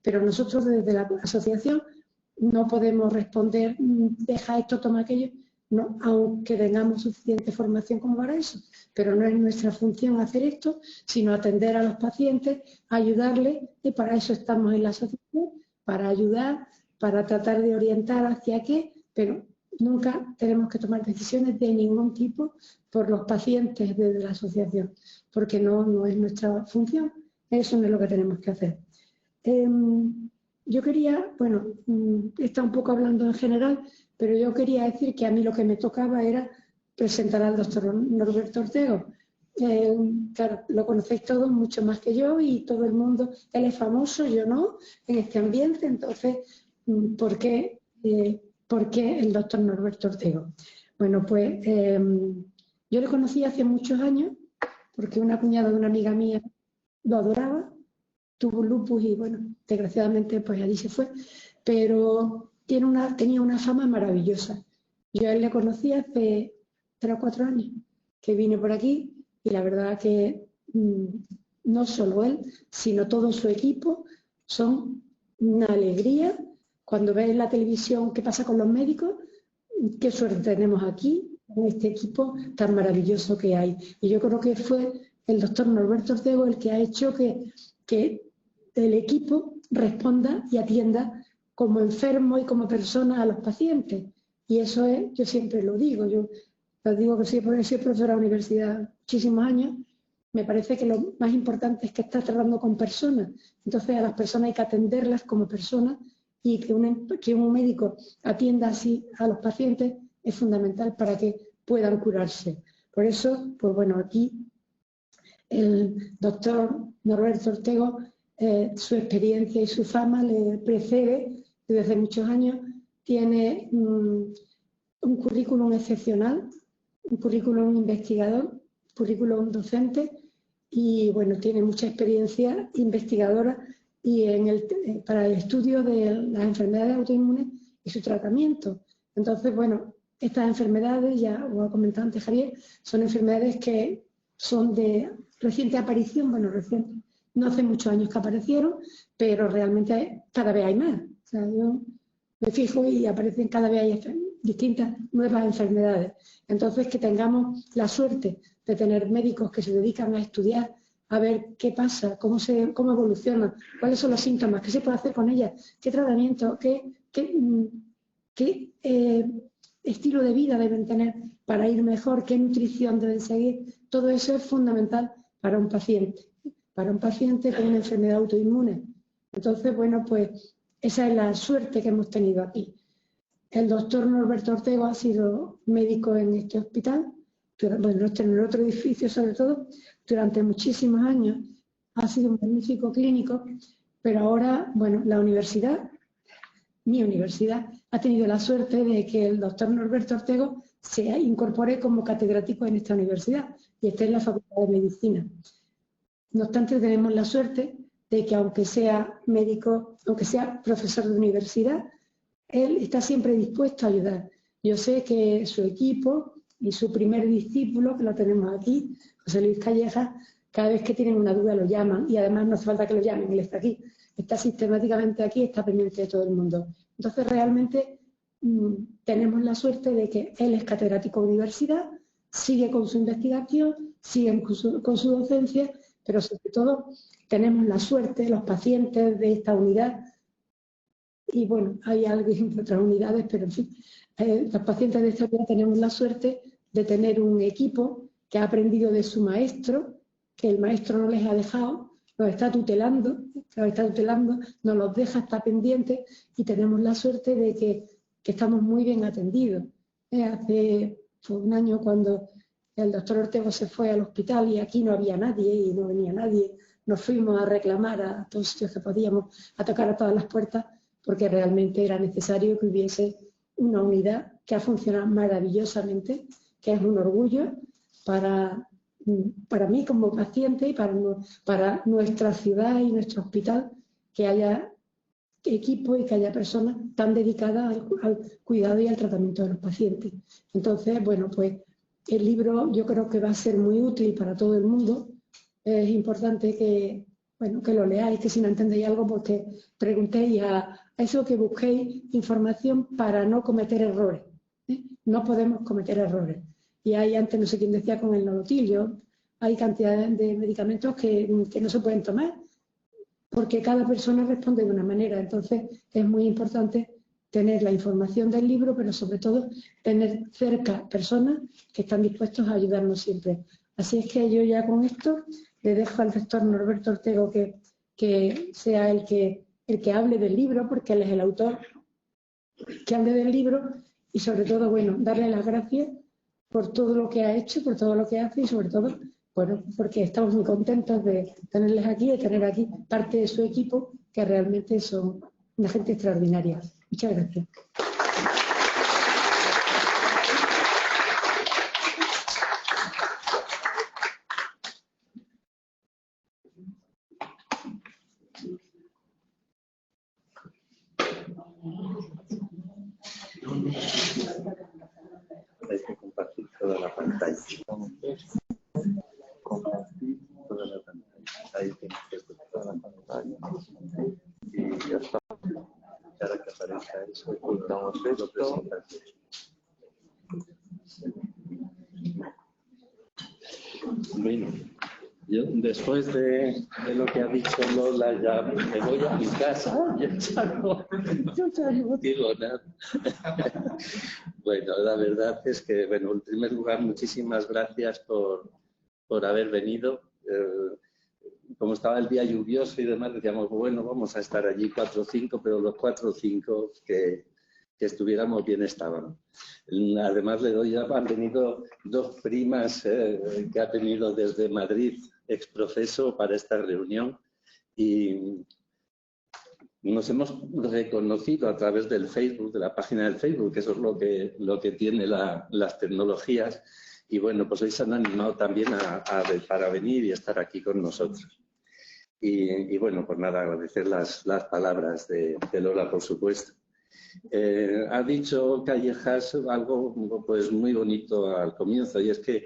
pero nosotros desde la asociación no podemos responder, deja esto, toma aquello, no, aunque tengamos suficiente formación como para eso, pero no es nuestra función hacer esto, sino atender a los pacientes, ayudarles, y para eso estamos en la asociación, para ayudar, para tratar de orientar hacia qué, pero nunca tenemos que tomar decisiones de ningún tipo por los pacientes desde la asociación, porque no es nuestra función, eso no es lo que tenemos que hacer. Yo quería, bueno, está un poco hablando en general, pero yo quería decir que a mí lo que me tocaba era presentar al doctor Norberto Ortego. Claro, lo conocéis todos mucho más que yo y todo el mundo, él es famoso, yo no, en este ambiente, entonces, ¿por qué el doctor Norberto Ortego? Bueno, pues yo le conocí hace muchos años porque una cuñada de una amiga mía lo adoraba, tuvo lupus y bueno, desgraciadamente pues allí se fue, pero tenía una fama maravillosa. Yo a él le conocí hace 3 o 4 años que vine por aquí y la verdad que no solo él, sino todo su equipo son una alegría. Cuando ves en la televisión qué pasa con los médicos, qué suerte tenemos aquí, en este equipo tan maravilloso que hay. Y yo creo que fue el doctor Norberto Ortego el que ha hecho que el equipo responda y atienda como enfermo y como persona a los pacientes. Y eso es, yo siempre lo digo, yo lo digo que soy profesora de universidad muchísimos años, me parece que lo más importante es que estás tratando con personas. Entonces a las personas hay que atenderlas como personas y que un médico atienda así a los pacientes es fundamental para que puedan curarse. Por eso, pues bueno, aquí el doctor Norberto Ortego, su experiencia y su fama le precede desde hace muchos años, tiene un currículum excepcional, un currículum investigador, un currículum docente y bueno, tiene mucha experiencia investigadora y para el estudio de las enfermedades autoinmunes y su tratamiento. Entonces, bueno, estas enfermedades, ya lo ha comentado antes Javier, son enfermedades que son de reciente aparición, bueno, reciente, no hace muchos años que aparecieron, pero realmente cada vez hay más. O sea, yo me fijo y aparecen cada vez hay distintas nuevas enfermedades. Entonces, que tengamos la suerte de tener médicos que se dedican a estudiar, a ver qué pasa, cómo evoluciona, cuáles son los síntomas, qué se puede hacer con ellas, qué tratamiento, qué estilo de vida deben tener para ir mejor, qué nutrición deben seguir. Todo eso es fundamental para un paciente con una enfermedad autoinmune. Entonces, bueno, pues esa es la suerte que hemos tenido aquí. El doctor Norberto Ortego ha sido médico en este hospital, bueno, en el otro edificio sobre todo, durante muchísimos años. Ha sido un magnífico clínico, pero ahora, bueno, mi universidad, ha tenido la suerte de que el doctor Norberto Ortego se incorpore como catedrático en esta universidad y esté en la Facultad de Medicina. No obstante, tenemos la suerte de que aunque sea médico, aunque sea profesor de universidad, él está siempre dispuesto a ayudar. Yo sé que su equipo y su primer discípulo, que lo tenemos aquí, José Luis Calleja, cada vez que tienen una duda lo llaman y además no hace falta que lo llamen, él está aquí, está sistemáticamente aquí, está pendiente de todo el mundo. Entonces realmente tenemos la suerte de que él es catedrático de universidad, sigue con su investigación, sigue con su docencia, pero sobre todo tenemos la suerte, los pacientes de esta unidad, y bueno, hay alguien de otras unidades, pero en fin, los pacientes de esta unidad tenemos la suerte de tener un equipo que ha aprendido de su maestro, que el maestro no les ha dejado, nos está tutelando, nos los deja, está pendiente, y tenemos la suerte de que estamos muy bien atendidos. Hace un año, cuando el doctor Ortego se fue al hospital y aquí no había nadie y no venía nadie, nos fuimos a reclamar a todos los sitios que podíamos, a tocar a todas las puertas, porque realmente era necesario que hubiese una unidad que ha funcionado maravillosamente, que es un orgullo para mí como paciente y para nuestra ciudad y nuestro hospital, que haya equipo y que haya personas tan dedicadas al cuidado y al tratamiento de los pacientes. Entonces, bueno, pues el libro yo creo que va a ser muy útil para todo el mundo. Es importante que lo leáis, que si no entendéis algo, pues que preguntéis a eso, que busquéis información para no cometer errores. No podemos cometer errores. Y hay, antes no sé quién decía con el nolotil, hay cantidad de medicamentos que no se pueden tomar, porque cada persona responde de una manera. Entonces es muy importante tener la información del libro, pero sobre todo tener cerca personas que están dispuestos a ayudarnos siempre. Así es que yo ya con esto le dejo al doctor Norberto Ortego que sea el que hable del libro, porque él es el autor, que hable del libro, y sobre todo, bueno, darle las gracias por todo lo que ha hecho, por todo lo que hace, y sobre todo, bueno, porque estamos muy contentos de tenerles aquí, de tener aquí parte de su equipo, que realmente son una gente extraordinaria. Muchas gracias. Hay que compartir toda la pantalla. Compartir toda la pantalla. Ahí tienes que ver toda la pantalla. Y ya está. Ahora que aparezca eso, ocultamos esto. Bueno, yo después de lo que ha dicho Lola, ya me voy a mi casa. Yo ya no digo nada. Bueno, la verdad es que, bueno, en primer lugar, muchísimas gracias por haber venido. Como estaba el día lluvioso y demás, decíamos, bueno, vamos a estar allí 4 o 5, pero los 4 o 5 que estuviéramos bien estaban. Además, han venido 2 primas que ha tenido desde Madrid, exprofeso, para esta reunión, y nos hemos reconocido a través del Facebook, de la página del Facebook, que eso es lo que tiene las tecnologías, y bueno, pues hoy se han animado también para venir y estar aquí con nosotros. Y bueno, pues nada, agradecer las palabras de Lola, por supuesto. Ha dicho Callejas algo pues muy bonito al comienzo, y es que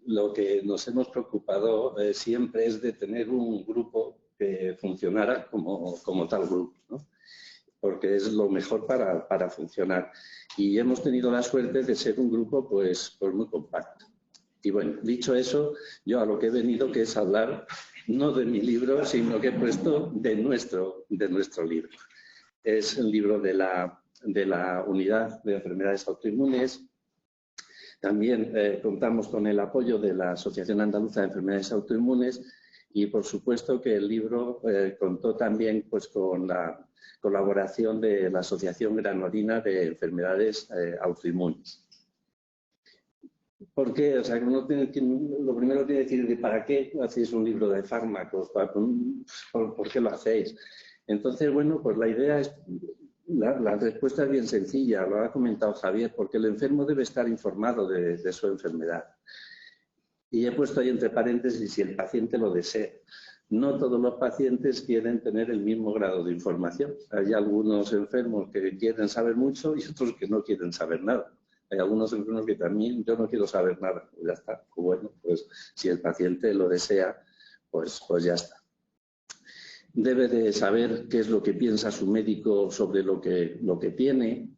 lo que nos hemos preocupado siempre es de tener un grupo que funcionara como tal grupo, ¿no? Porque es lo mejor para funcionar. Y hemos tenido la suerte de ser un grupo pues muy compacto. Y bueno, dicho eso, yo a lo que he venido, que es hablar no de mi libro, sino que he puesto de nuestro libro. Es el libro de la Unidad de Enfermedades Autoinmunes. También contamos con el apoyo de la Asociación Andaluza de Enfermedades Autoinmunes, y por supuesto que el libro contó también pues con la colaboración de la Asociación Granadina de Enfermedades Autoinmunes. ¿Por qué? O sea, lo primero que tiene que decir, ¿para qué hacéis un libro de fármacos? ¿Por qué lo hacéis? Entonces, bueno, pues la idea es, la respuesta es bien sencilla, lo ha comentado Javier, porque el enfermo debe estar informado de su enfermedad. Y he puesto ahí entre paréntesis, si el paciente lo desea. No todos los pacientes quieren tener el mismo grado de información. Hay algunos enfermos que quieren saber mucho y otros que no quieren saber nada. Hay algunos enfermos que también, yo no quiero saber nada. Pues ya está. Bueno, pues si el paciente lo desea, pues ya está. Debe de saber qué es lo que piensa su médico sobre lo que tiene.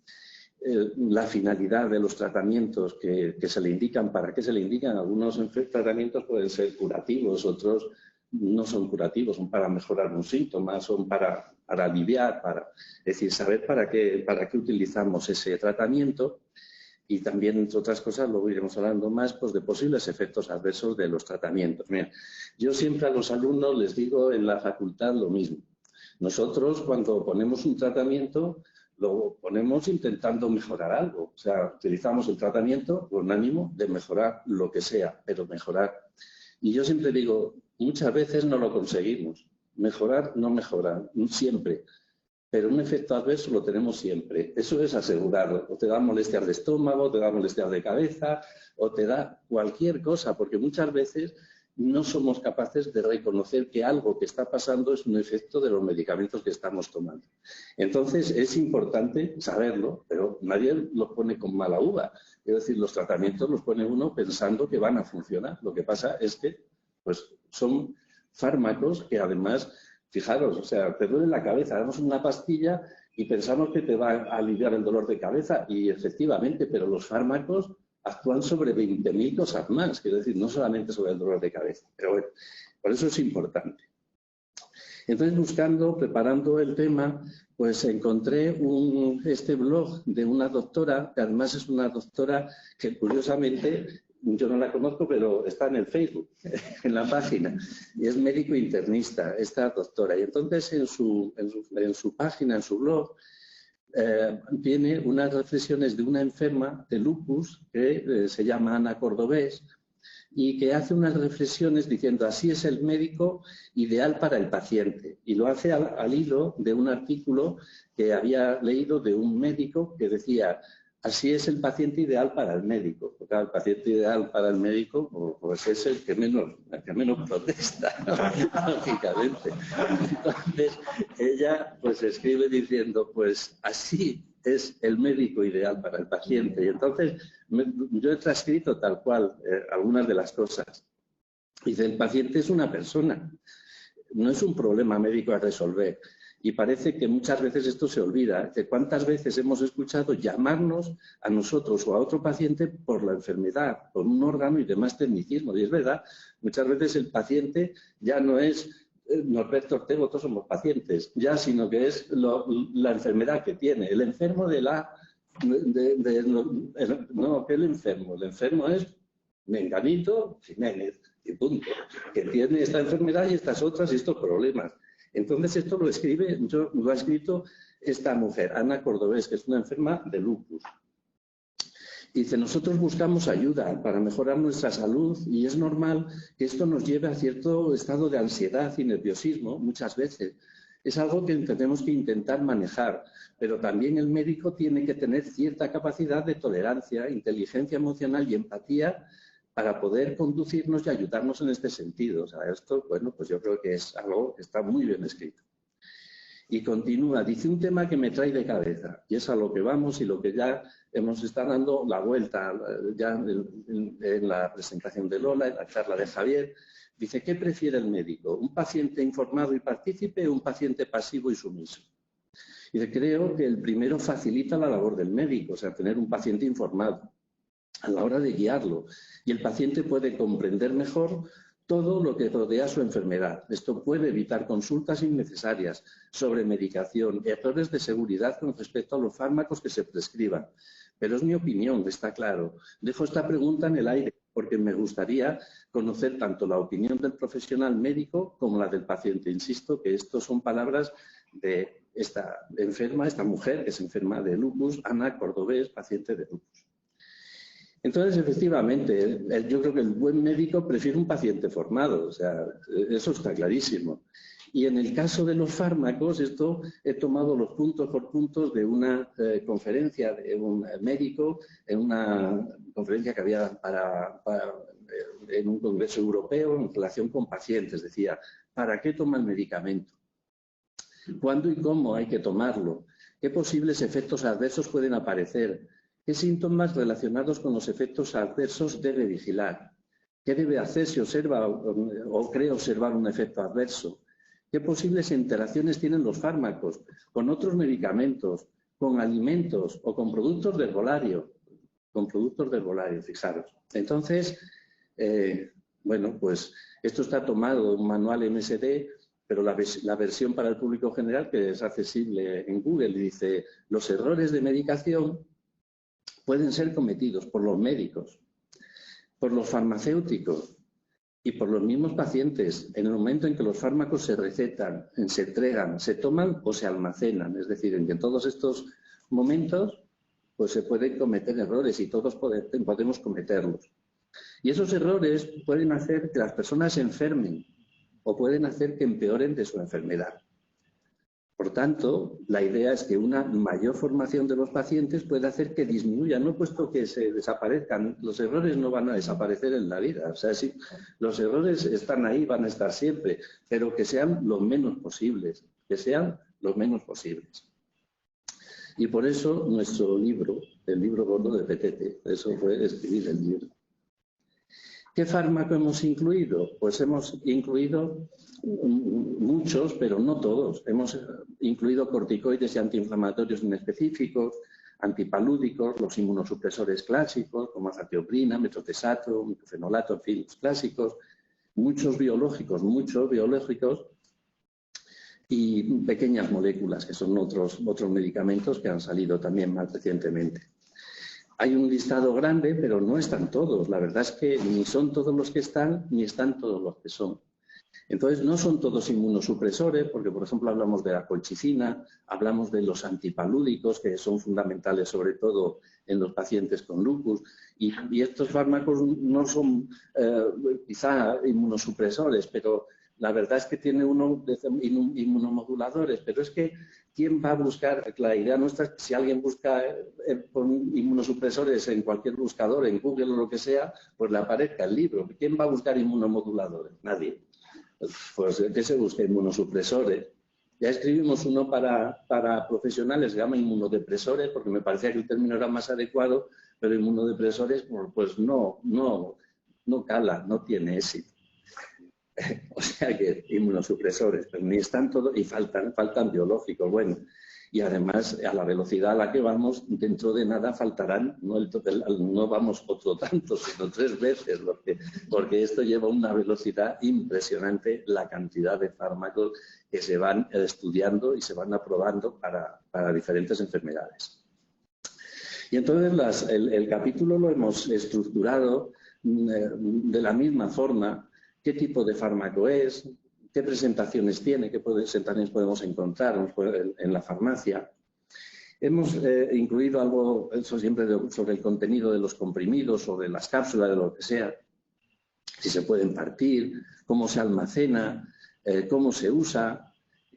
la finalidad de los tratamientos que se le indican, para qué se le indican. Algunos tratamientos pueden ser curativos, otros no son curativos, son para mejorar un síntoma, son para aliviar, es decir, saber para qué utilizamos ese tratamiento. Y también, entre otras cosas, luego iremos hablando más pues, de posibles efectos adversos de los tratamientos. Mira, yo siempre a los alumnos les digo en la facultad lo mismo. Nosotros, cuando ponemos un tratamiento, lo ponemos intentando mejorar algo. O sea, utilizamos el tratamiento con ánimo de mejorar lo que sea, pero mejorar. Y yo siempre digo, muchas veces no lo conseguimos. Mejorar, no mejorar, siempre. Pero un efecto adverso lo tenemos siempre. Eso es asegurado. O te da molestias de estómago, te da molestias de cabeza, o te da cualquier cosa, porque muchas veces no somos capaces de reconocer que algo que está pasando es un efecto de los medicamentos que estamos tomando. Entonces, es importante saberlo, pero nadie los pone con mala uva. Es decir, los tratamientos los pone uno pensando que van a funcionar. Lo que pasa es que pues, son fármacos que además... Fijaros, o sea, te duele la cabeza, damos una pastilla y pensamos que te va a aliviar el dolor de cabeza y efectivamente, pero los fármacos actúan sobre 20.000 cosas más, quiero decir, no solamente sobre el dolor de cabeza. Pero bueno, por eso es importante. Entonces, preparando el tema, pues encontré este blog de una doctora, que además es una doctora que curiosamente... Yo no la conozco, pero está en el Facebook, en la página. Y es médico internista, esta doctora. Y entonces en su página, en su blog, tiene unas reflexiones de una enferma de lupus que se llama Ana Cordobés y que hace unas reflexiones diciendo así es el médico ideal para el paciente. Y lo hace al hilo de un artículo que había leído de un médico que decía... Así es el paciente ideal para el médico. Porque el paciente ideal para el médico pues es el que menos protesta, lógicamente. Entonces, ella pues escribe diciendo, pues así es el médico ideal para el paciente. Y entonces yo he transcrito tal cual algunas de las cosas. Dice, el paciente es una persona, no es un problema médico a resolver. Y parece que muchas veces esto se olvida. De cuántas veces hemos escuchado llamarnos a nosotros o a otro paciente por la enfermedad, por un órgano y demás tecnicismo. Y es verdad, muchas veces el paciente ya no es Norberto Ortego, todos somos pacientes, ya, sino que es la enfermedad que tiene. El enfermo de la... no, ¿qué es el enfermo? El enfermo es Menganito Jiménez, y punto. Que tiene esta enfermedad y estas otras y estos problemas. Entonces, esto lo ha escrito esta mujer, Ana Cordobés, que es una enferma de lupus. Dice, nosotros buscamos ayuda para mejorar nuestra salud y es normal que esto nos lleve a cierto estado de ansiedad y nerviosismo muchas veces. Es algo que tenemos que intentar manejar, pero también el médico tiene que tener cierta capacidad de tolerancia, inteligencia emocional y empatía para poder conducirnos y ayudarnos en este sentido. O sea, esto, bueno, pues yo creo que es algo que está muy bien escrito. Y continúa, dice un tema que me trae de cabeza, y es a lo que vamos y lo que ya hemos estado dando la vuelta ya en la presentación de Lola, en la charla de Javier. Dice, ¿qué prefiere el médico? ¿Un paciente informado y partícipe o un paciente pasivo y sumiso? Dice, creo que el primero facilita la labor del médico, o sea, tener un paciente informado a la hora de guiarlo, y el paciente puede comprender mejor todo lo que rodea su enfermedad. Esto puede evitar consultas innecesarias sobre medicación, errores de seguridad con respecto a los fármacos que se prescriban. Pero es mi opinión, está claro. Dejo esta pregunta en el aire porque me gustaría conocer tanto la opinión del profesional médico como la del paciente. Insisto que estas son palabras de esta enferma, esta mujer que es enferma de lupus, Ana Cordobés, paciente de lupus. Entonces, efectivamente, yo creo que el buen médico prefiere un paciente formado, o sea, eso está clarísimo. Y en el caso de los fármacos, esto he tomado los puntos por puntos de una conferencia de un médico, en una conferencia que había en un congreso europeo en relación con pacientes. Decía, ¿para qué toma el medicamento? ¿Cuándo y cómo hay que tomarlo? ¿Qué posibles efectos adversos pueden aparecer? ¿Qué síntomas relacionados con los efectos adversos debe vigilar? ¿Qué debe hacer si observa o cree observar un efecto adverso? ¿Qué posibles interacciones tienen los fármacos con otros medicamentos? con alimentos o con productos de herbolario. Con productos de herbolario, fijaros. Entonces, bueno, pues esto está tomado de un manual MSD, pero la versión para el público general, que es accesible en Google, dice: los errores de medicación pueden ser cometidos por los médicos, por los farmacéuticos y por los mismos pacientes en el momento en que los fármacos se recetan, se entregan, se toman o se almacenan. Es decir, en que en todos estos momentos pues se pueden cometer errores y todos podemos cometerlos. Y esos errores pueden hacer que las personas se enfermen o pueden hacer que empeoren de su enfermedad. Por tanto, la idea es que una mayor formación de los pacientes puede hacer que disminuyan, no puesto que se desaparezcan. Los errores no van a desaparecer en la vida. O sea, sí, los errores están ahí, van a estar siempre, pero que sean los menos posibles, que sean los menos posibles. Y por eso nuestro libro, el libro gordo de Petete, eso fue escribir el libro. ¿Qué fármaco hemos incluido? Pues hemos incluido muchos, pero no todos. Hemos incluido corticoides y antiinflamatorios inespecíficos, antipalúdicos, los inmunosupresores clásicos, como azatioprina, metotrexato, micofenolato, en fin, los clásicos, muchos biológicos, y pequeñas moléculas, que son otros medicamentos que han salido también más recientemente. Hay un listado grande, pero no están todos. La verdad es que ni son todos los que están, ni están todos los que son. Entonces, no son todos inmunosupresores, porque, por ejemplo, hablamos de la colchicina, hablamos de los antipalúdicos, que son fundamentales sobre todo en los pacientes con lupus, y estos fármacos no son quizá inmunosupresores, pero la verdad es que tiene uno de inmunomoduladores, pero es que ¿quién va a buscar? La idea nuestra es que si alguien busca inmunosupresores en cualquier buscador, en Google o lo que sea, pues le aparezca el libro. ¿Quién va a buscar inmunomoduladores? Nadie. Pues ¿qué se busca? Inmunosupresores. Ya escribimos uno para profesionales, se llama inmunodepresores, porque me parecía que el término era más adecuado, pero inmunodepresores pues no cala, no tiene éxito. O sea que inmunosupresores, pero ni están todos y faltan biológicos. Bueno, y además a la velocidad a la que vamos, dentro de nada faltarán, no vamos otro tanto, sino 3 veces, porque esto lleva una velocidad impresionante, la cantidad de fármacos que se van estudiando y se van aprobando para diferentes enfermedades. Y entonces el capítulo lo hemos estructurado de la misma forma. ¿Qué tipo de fármaco es? ¿Qué presentaciones tiene? ¿Qué presentaciones podemos encontrar en la farmacia? Hemos incluido algo, eso siempre, sobre el contenido de los comprimidos, sobre las cápsulas, de lo que sea. Si se pueden partir, cómo se almacena, cómo se usa,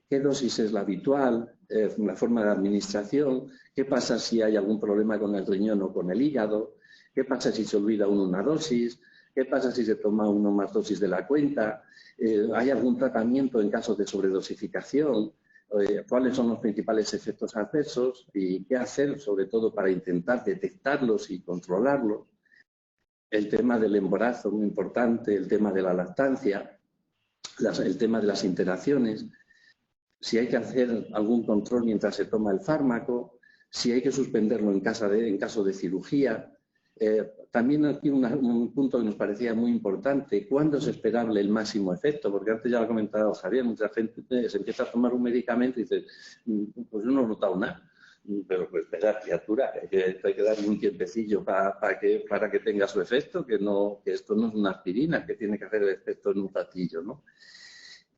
qué dosis es la habitual, la forma de administración, qué pasa si hay algún problema con el riñón o con el hígado, qué pasa si se olvida uno una dosis, ¿qué pasa si se toma uno más dosis de la cuenta? ¿Hay algún tratamiento en caso de sobredosificación? ¿Cuáles son los principales efectos adversos? ¿Y qué hacer, sobre todo, para intentar detectarlos y controlarlos? El tema del embarazo, muy importante, el tema de la lactancia, el tema de las interacciones, si hay que hacer algún control mientras se toma el fármaco, si hay que suspenderlo en caso de cirugía. También aquí un punto que nos parecía muy importante: ¿cuándo es esperable el máximo efecto? Porque antes ya lo ha comentado Javier, mucha gente se empieza a tomar un medicamento y dice, pues yo no he notado nada. Pero pues espera, criatura, hay que darle un tiempecillo para que tenga su efecto, que esto no es una aspirina, que tiene que hacer el efecto en un ratillo, ¿no?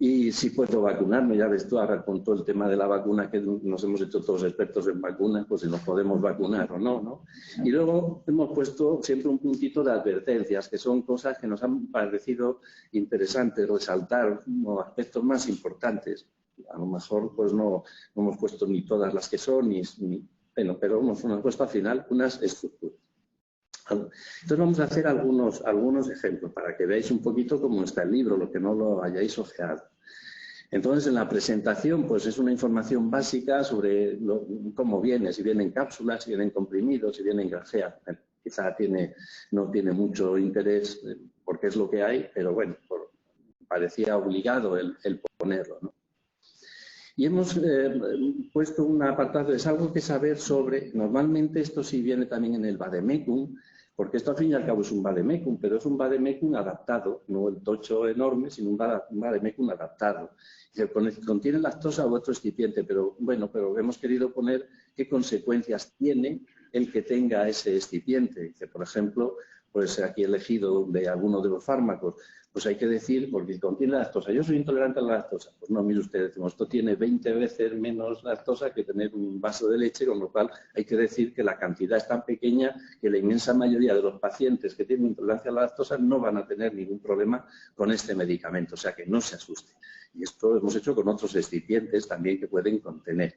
Y si puedo vacunarme, ya ves tú, ahora con todo el tema de la vacuna, que nos hemos hecho todos expertos en vacunas, pues si nos podemos vacunar o no, ¿no? Y luego hemos puesto siempre un puntito de advertencias, que son cosas que nos han parecido interesantes resaltar, como aspectos más importantes. A lo mejor pues no hemos puesto ni todas las que son, bueno, pero hemos puesto al final unas estructuras. Entonces vamos a hacer algunos ejemplos para que veáis un poquito cómo está el libro, lo que no lo hayáis ojeado. Entonces, en la presentación, pues es una información básica sobre cómo viene, si viene en cápsulas, si viene en comprimidos, si viene en grafea. Quizá no tiene mucho interés porque es lo que hay, pero bueno, parecía obligado el ponerlo, ¿no? Y hemos puesto un apartado, es algo que saber sobre, normalmente esto sí viene también en el vademecum, porque esto al fin y al cabo es un vademecum, pero es un vademecum adaptado, no el tocho enorme, sino un vademecum adaptado. Contiene lactosa u otro excipiente, pero bueno, pero hemos querido poner qué consecuencias tiene el que tenga ese excipiente. Que, por ejemplo, pues aquí he elegido de alguno de los fármacos, pues hay que decir, porque contiene lactosa. Yo soy intolerante a la lactosa. Pues no, mire usted, decimos, esto tiene 20 veces menos lactosa que tener un vaso de leche, con lo cual hay que decir que la cantidad es tan pequeña que la inmensa mayoría de los pacientes que tienen intolerancia a la lactosa no van a tener ningún problema con este medicamento, o sea que no se asuste. Y esto lo hemos hecho con otros excipientes también que pueden contener.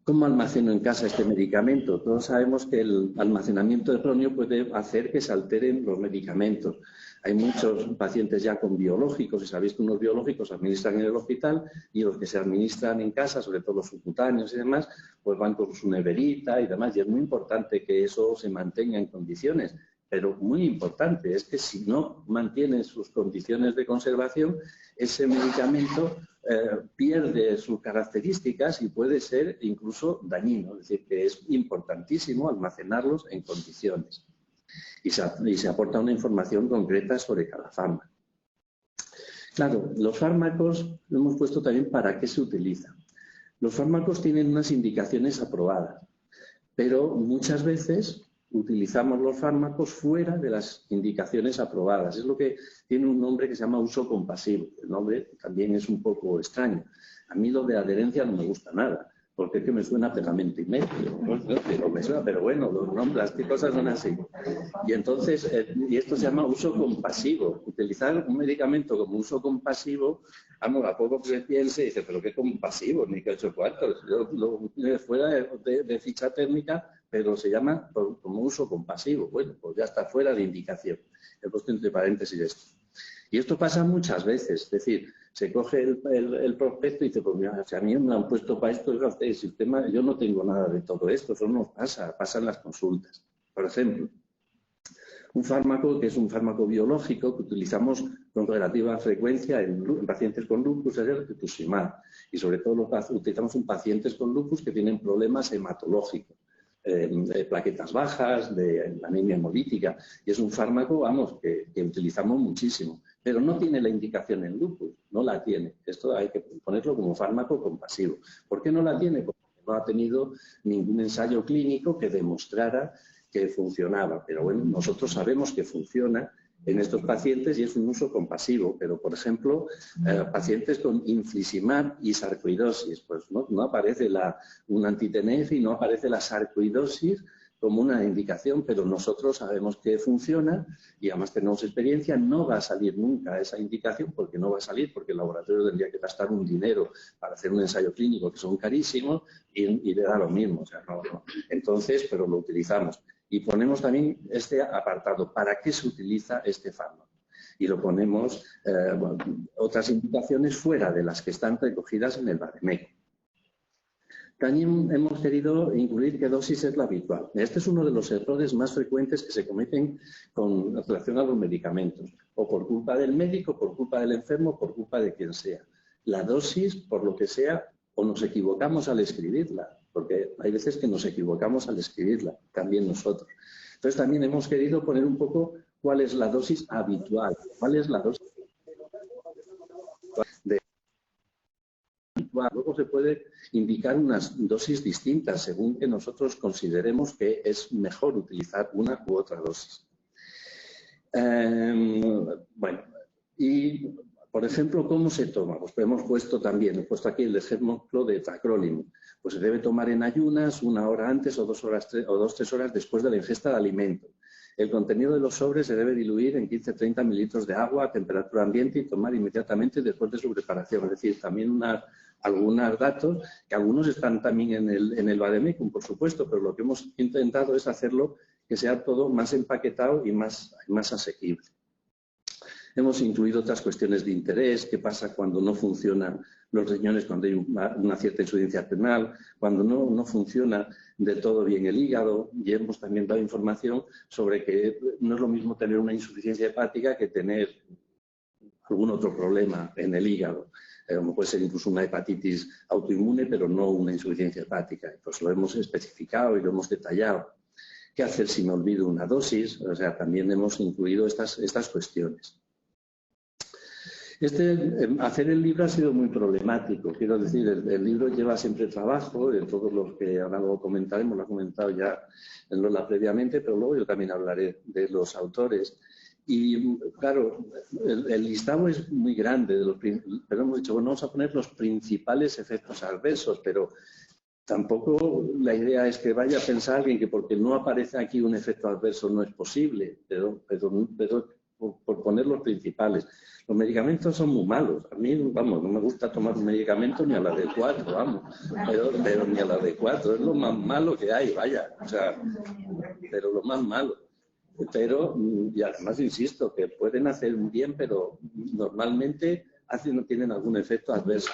¿Cómo almaceno en casa este medicamento? Todos sabemos que el almacenamiento erróneo puede hacer que se alteren los medicamentos. Hay muchos pacientes ya con biológicos, y sabéis que unos biológicos se administran en el hospital y los que se administran en casa, sobre todo los subcutáneos y demás, pues van con su neverita y demás. Y es muy importante que eso se mantenga en condiciones. Pero muy importante es que si no mantiene sus condiciones de conservación, ese medicamento pierde sus características y puede ser incluso dañino. Es decir, que es importantísimo almacenarlos en condiciones. Y se aporta una información concreta sobre cada fármaco. Claro, los fármacos lo hemos puesto también para qué se utilizan. Los fármacos tienen unas indicaciones aprobadas, pero muchas veces utilizamos los fármacos fuera de las indicaciones aprobadas. Es lo que tiene un nombre que se llama uso compasivo. El nombre también es un poco extraño. A mí lo de adherencia no me gusta nada, porque es que me suena pegamento y medio. Pero bueno, los nombres, qué cosas son así. Y entonces, y esto se llama uso compasivo. Utilizar un medicamento como uso compasivo, vamos, a poco que se piense, dice, pero qué compasivo, ni que 8 cuartos. Yo fuera de ficha técnica, pero se llama como uso compasivo. Bueno, pues ya está fuera de indicación. He puesto entre paréntesis esto. Y esto pasa muchas veces, es decir, se coge el prospecto y dice, pues mira, si a mí me lo han puesto para esto, el sistema, yo no tengo nada de todo esto, eso no pasa, pasan las consultas. Por ejemplo, un fármaco que es un fármaco biológico que utilizamos con relativa frecuencia en pacientes con lupus es el rituximab. Y sobre todo utilizamos en pacientes con lupus que tienen problemas hematológicos. De plaquetas bajas, de anemia hemolítica, y es un fármaco, vamos, que utilizamos muchísimo, pero no tiene la indicación en lupus, no la tiene. Esto hay que ponerlo como fármaco compasivo. ¿Por qué no la tiene? Porque no ha tenido ningún ensayo clínico que demostrara que funcionaba, pero bueno, nosotros sabemos que funciona en estos pacientes y es un uso compasivo, pero por ejemplo, pacientes con infliximab y sarcoidosis, pues no aparece un anti-TNF y no aparece la sarcoidosis como una indicación, pero nosotros sabemos que funciona y además tenemos experiencia, no va a salir nunca esa indicación, porque no va a salir, porque el laboratorio tendría que gastar un dinero para hacer un ensayo clínico que son carísimos y le da lo mismo, o sea, no. Entonces, pero lo utilizamos. Y ponemos también este apartado, ¿para qué se utiliza este fármaco? Y lo ponemos otras indicaciones fuera de las que están recogidas en el vademecum. También hemos querido incluir qué dosis es la habitual. Este es uno de los errores más frecuentes que se cometen con relación a los medicamentos, o por culpa del médico, por culpa del enfermo, por culpa de quien sea. La dosis, por lo que sea, o nos equivocamos al escribirla, porque hay veces que nos equivocamos al escribirla, también nosotros. Entonces también hemos querido poner un poco cuál es la dosis habitual, cuál es la dosis de habitual. Luego se puede indicar unas dosis distintas según que nosotros consideremos que es mejor utilizar una u otra dosis. Bueno, y por ejemplo, ¿cómo se toma? Pues hemos puesto aquí el ejemplo de tacrolimus. Pues se debe tomar en ayunas, 1 hora antes o 2 horas, 3 horas después de la ingesta de alimento. El contenido de los sobres se debe diluir en 15-30 mililitros de agua a temperatura ambiente y tomar inmediatamente después de su preparación. Es decir, también algunos datos, que algunos están también en el vademecum, por supuesto, pero lo que hemos intentado es hacerlo que sea todo más empaquetado y más asequible. Hemos incluido otras cuestiones de interés, qué pasa cuando no funcionan los riñones, cuando hay una cierta insuficiencia renal, cuando no funciona del todo bien el hígado, y hemos también dado información sobre que no es lo mismo tener una insuficiencia hepática que tener algún otro problema en el hígado. Como puede ser incluso una hepatitis autoinmune, pero no una insuficiencia hepática. Pues lo hemos especificado y lo hemos detallado. ¿Qué hacer si me olvido una dosis? O sea, también hemos incluido estas cuestiones. Hacer el libro ha sido muy problemático. Quiero decir, el libro lleva siempre trabajo, de todos los que ahora lo comentaremos, lo ha comentado ya en Lola previamente, pero luego yo también hablaré de los autores. Y claro, el listado es muy grande, pero hemos dicho, bueno, vamos a poner los principales efectos adversos, pero tampoco la idea es que vaya a pensar alguien que porque no aparece aquí un efecto adverso no es posible, pero por poner los principales. Los medicamentos son muy malos. A mí, vamos, no me gusta tomar un medicamento ni a la de 4, vamos, pero ni a la de 4. Es lo más malo que hay, vaya, o sea, pero lo más malo. Pero, y además insisto, que pueden hacer bien, pero normalmente tienen algún efecto adverso.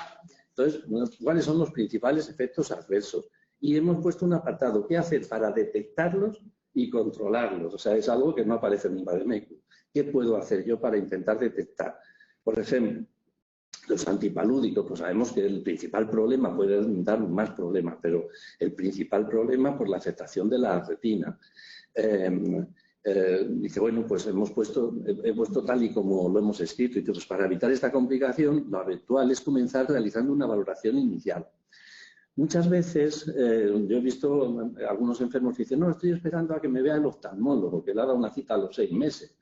Entonces, ¿cuáles son los principales efectos adversos? Y hemos puesto un apartado, ¿qué hacer para detectarlos y controlarlos? O sea, es algo que no aparece en un Vademecum. ¿Qué puedo hacer yo para intentar detectar? Por ejemplo, los antipalúdicos, pues sabemos que el principal problema puede dar más problemas, pero el principal problema por la afectación de la retina. Dice, bueno, pues he puesto tal y como lo hemos escrito, y entonces para evitar esta complicación, lo habitual es comenzar realizando una valoración inicial. Muchas veces yo he visto algunos enfermos que dicen, no, estoy esperando a que me vea el oftalmólogo, que le ha dado una cita a los 6 meses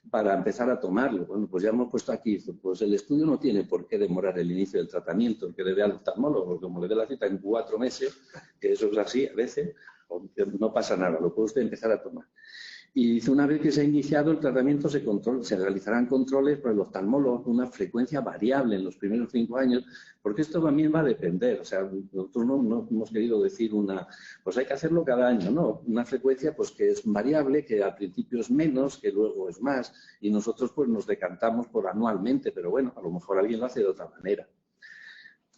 para empezar a tomarlo. Bueno, pues ya hemos puesto aquí, pues el estudio no tiene por qué demorar el inicio del tratamiento, el que le vea al oftalmólogo, porque como le dé la cita en 4 meses, que eso es así a veces, no pasa nada, lo puede usted empezar a tomar. Y dice, una vez que se ha iniciado el tratamiento, se realizarán controles por el oftalmólogo con una frecuencia variable en los primeros 5 años, porque esto también va a depender. O sea, nosotros no hemos querido decir pues hay que hacerlo cada año, no. Una frecuencia pues que es variable, que al principio es menos, que luego es más, y nosotros pues nos decantamos por anualmente, pero bueno, a lo mejor alguien lo hace de otra manera.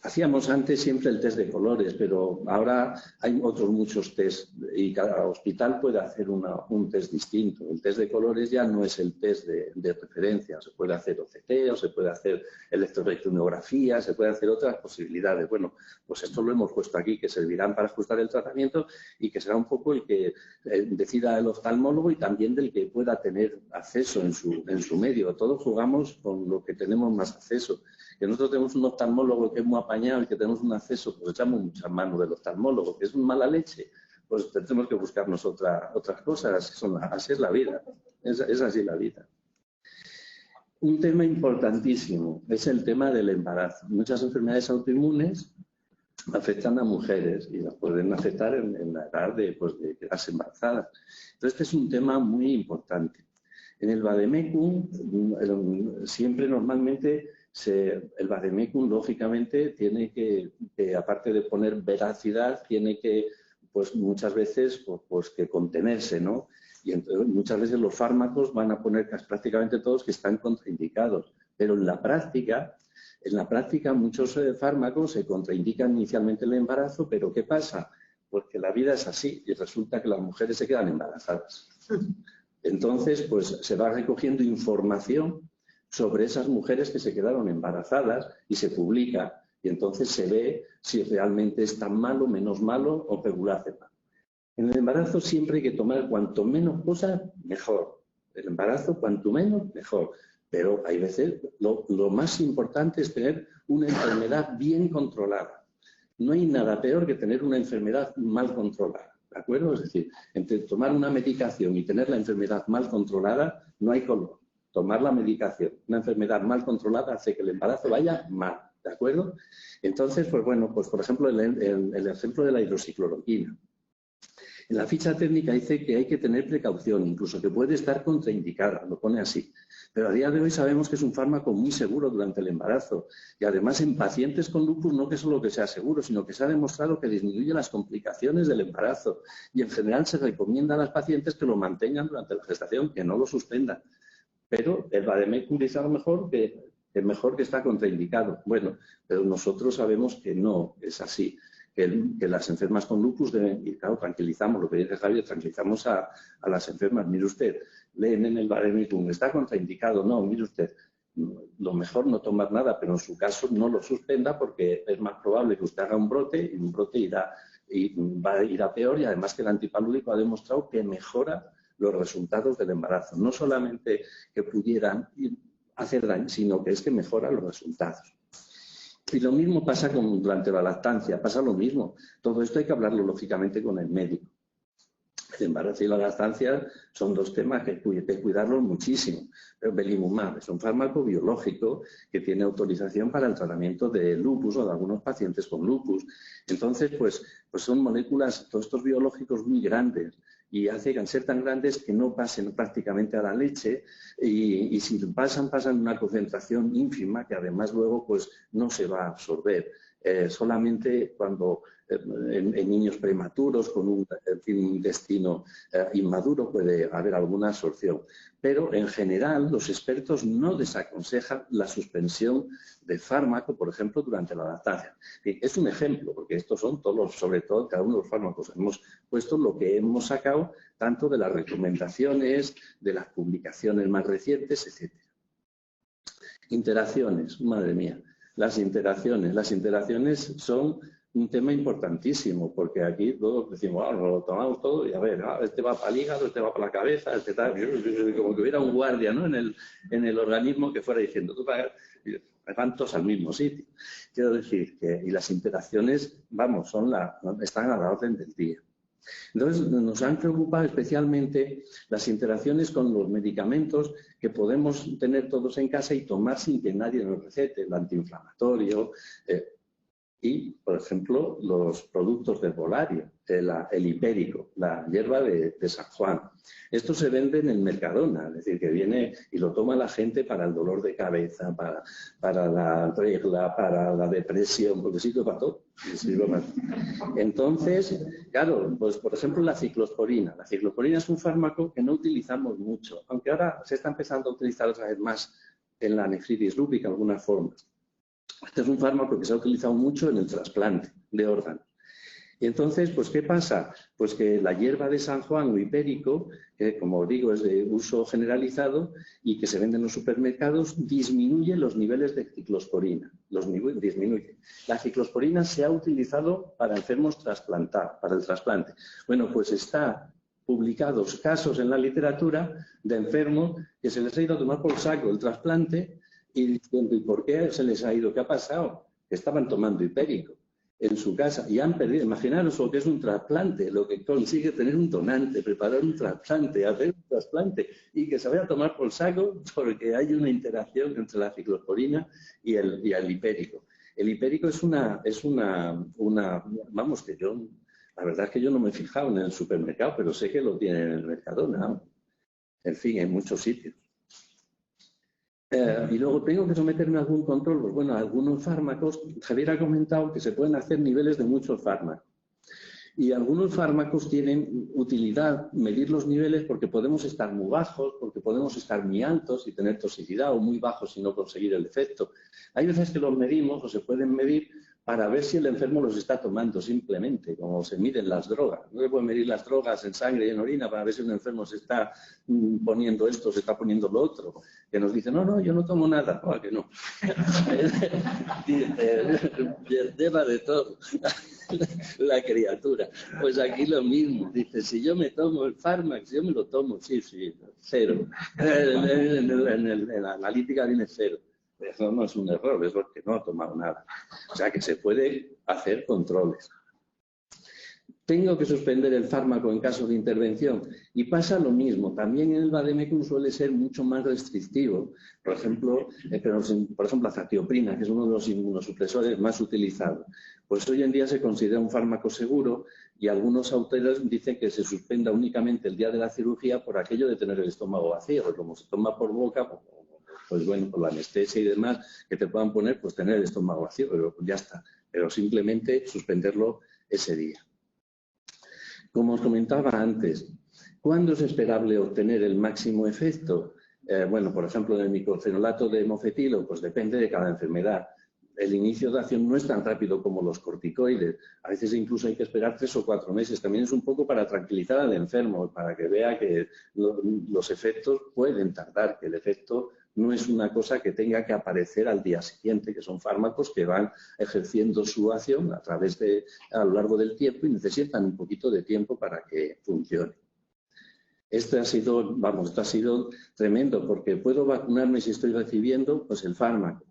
Hacíamos antes siempre el test de colores, pero ahora hay otros muchos test y cada hospital puede hacer un test distinto. El test de colores ya no es el test de referencia, se puede hacer OCT o se puede hacer electroretinografía, se puede hacer otras posibilidades. Bueno, pues esto lo hemos puesto aquí, que servirán para ajustar el tratamiento y que será un poco el que decida el oftalmólogo y también del que pueda tener acceso en su medio. Todos jugamos con lo que tenemos más acceso. Que nosotros tenemos un oftalmólogo que es muy apañado y que tenemos un acceso, pues echamos muchas manos del oftalmólogo, que es una mala leche, pues tenemos que buscarnos otras cosas, así es la vida, es así la vida. Un tema importantísimo es el tema del embarazo. Muchas enfermedades autoinmunes afectan a mujeres y las pueden afectar en la edad de quedarse embarazadas. Entonces, este es un tema muy importante. En el Vademecum, siempre normalmente el Vademecum, lógicamente, tiene que, aparte de poner veracidad, tiene que, pues muchas veces, pues que contenerse, ¿no? Y entonces, muchas veces los fármacos van a poner prácticamente todos que están contraindicados. Pero en la práctica muchos fármacos se contraindican inicialmente el embarazo, pero ¿qué pasa? Porque la vida es así y resulta que las mujeres se quedan embarazadas. Entonces, pues se va recogiendo información sobre esas mujeres que se quedaron embarazadas y se publica. Y entonces se ve si realmente es tan malo, menos malo o regular de malo. En el embarazo siempre hay que tomar cuanto menos cosas, mejor. El embarazo, cuanto menos, mejor. Pero hay veces, lo más importante es tener una enfermedad bien controlada. No hay nada peor que tener una enfermedad mal controlada. ¿De acuerdo? Es decir, entre tomar una medicación y tener la enfermedad mal controlada, no hay color. Tomar la medicación, una enfermedad mal controlada hace que el embarazo vaya mal, ¿de acuerdo? Entonces, pues bueno, pues por ejemplo, el ejemplo de la hidroxicloroquina. En la ficha técnica dice que hay que tener precaución, incluso que puede estar contraindicada, lo pone así. Pero a día de hoy sabemos que es un fármaco muy seguro durante el embarazo. Y además en pacientes con lupus no que solo que sea seguro, sino que se ha demostrado que disminuye las complicaciones del embarazo. Y en general se recomienda a las pacientes que lo mantengan durante la gestación, que no lo suspendan. Pero el Vademecum dice a lo mejor que está contraindicado. Bueno, pero nosotros sabemos que no es así. Que las enfermas con lupus deben ir, claro, tranquilizamos, lo que dice Javier, tranquilizamos a las enfermas. Mire usted, leen en el Vademecum, ¿está contraindicado? No, mire usted, lo mejor no tomar nada, pero en su caso no lo suspenda porque es más probable que usted haga un brote y un brote va a ir a peor, y además que el antipalúdico ha demostrado que mejora los resultados del embarazo. No solamente que pudieran hacer daño, sino que es que mejora los resultados. Y lo mismo pasa durante la lactancia, pasa lo mismo. Todo esto hay que hablarlo lógicamente con el médico. El embarazo y la lactancia son dos temas que hay que cuidarlos muchísimo. Pero Belimumab es un fármaco biológico que tiene autorización para el tratamiento de lupus o de algunos pacientes con lupus. Entonces, pues son moléculas, todos estos biológicos muy grandes, y hace que al ser tan grandes que no pasen prácticamente a la leche, y si pasan en una concentración ínfima que además luego pues no se va a absorber. Solamente cuando en niños prematuros con un intestino inmaduro puede haber alguna absorción. Pero en general los expertos no desaconsejan la suspensión de fármaco, por ejemplo, durante la lactancia. Es un ejemplo, porque estos son todos, sobre todo cada uno de los fármacos. Hemos puesto lo que hemos sacado tanto de las recomendaciones, de las publicaciones más recientes, etc. Interacciones, madre mía. Las interacciones son un tema importantísimo, porque aquí todos decimos, nos lo tomamos todo y a ver, este va para el hígado, este va para la cabeza, este tal, como que hubiera un guardia, ¿no?, en el organismo que fuera diciendo, tú van todos al mismo sitio. Quiero decir que, y las interacciones, vamos, están a la orden del día. Entonces, nos han preocupado especialmente las interacciones con los medicamentos que podemos tener todos en casa y tomar sin que nadie nos recete, el antiinflamatorio y, por ejemplo, los productos del volario, el hipérico, la hierba de San Juan. Esto se vende en el Mercadona, es decir, que viene y lo toma la gente para el dolor de cabeza, para la regla, para la depresión, porque sirve para todo. Entonces, claro, pues por ejemplo la ciclosporina. La ciclosporina es un fármaco que no utilizamos mucho, aunque ahora se está empezando a utilizar otra vez más en la nefritis lúpica, de alguna forma. Este es un fármaco que se ha utilizado mucho en el trasplante de órganos. Y entonces, pues, ¿qué pasa? Pues que la hierba de San Juan o hipérico, que como digo es de uso generalizado y que se vende en los supermercados, disminuye los niveles de ciclosporina. Disminuye. La ciclosporina se ha utilizado para enfermos trasplantados, para el trasplante. Bueno, pues está publicados casos en la literatura de enfermos que se les ha ido a tomar por saco el trasplante y diciendo, ¿y por qué se les ha ido? ¿Qué ha pasado? Estaban tomando hipérico en su casa y han perdido. Imaginaros lo que es un trasplante, lo que consigue tener un donante, preparar un trasplante, hacer un trasplante y que se vaya a tomar por saco porque hay una interacción entre la ciclosporina y el hipérico. El hipérico vamos, que yo, la verdad es que yo no me he fijado en el supermercado, pero sé que lo tienen en el Mercadona. En fin, en muchos sitios. Y luego tengo que someterme a algún control. Pues bueno, algunos fármacos, Javier ha comentado que se pueden hacer niveles de muchos fármacos. Y algunos fármacos tienen utilidad medir los niveles porque podemos estar muy bajos, porque podemos estar muy altos y tener toxicidad, o muy bajos y no conseguir el efecto. Hay veces que los medimos o se pueden medir para ver si el enfermo los está tomando simplemente, como se miden las drogas. No se pueden medir las drogas en sangre y en orina para ver si un enfermo se está poniendo esto, se está poniendo lo otro. Que nos dicen, no, yo no tomo nada. No, que no. Lleva de todo la criatura. Pues aquí lo mismo. Dice, si yo me tomo el fármaco, si yo me lo tomo, sí, cero. En la analítica viene cero. Eso no es un error, es porque no ha tomado nada. O sea que se puede hacer controles. Tengo que suspender el fármaco en caso de intervención. Y pasa lo mismo. También el Vademecum suele ser mucho más restrictivo. Por ejemplo, la zatioprina, que es uno de los inmunosupresores más utilizados. Pues hoy en día se considera un fármaco seguro y algunos autores dicen que se suspenda únicamente el día de la cirugía por aquello de tener el estómago vacío. Como se toma por boca, pues bueno, por la anestesia y demás que te puedan poner, pues tener el estómago vacío, pero ya está. Pero simplemente suspenderlo ese día. Como os comentaba antes, ¿cuándo es esperable obtener el máximo efecto? Bueno, por ejemplo, en el microfenolato de mofetilo, pues depende de cada enfermedad. El inicio de acción no es tan rápido como los corticoides. A veces incluso hay que esperar 3 o 4 meses. También es un poco para tranquilizar al enfermo, para que vea que los efectos pueden tardar, que el efecto no es una cosa que tenga que aparecer al día siguiente, que son fármacos que van ejerciendo su acción a lo largo del tiempo y necesitan un poquito de tiempo para que funcione. Esto ha sido tremendo, porque puedo vacunarme si estoy recibiendo pues el fármaco.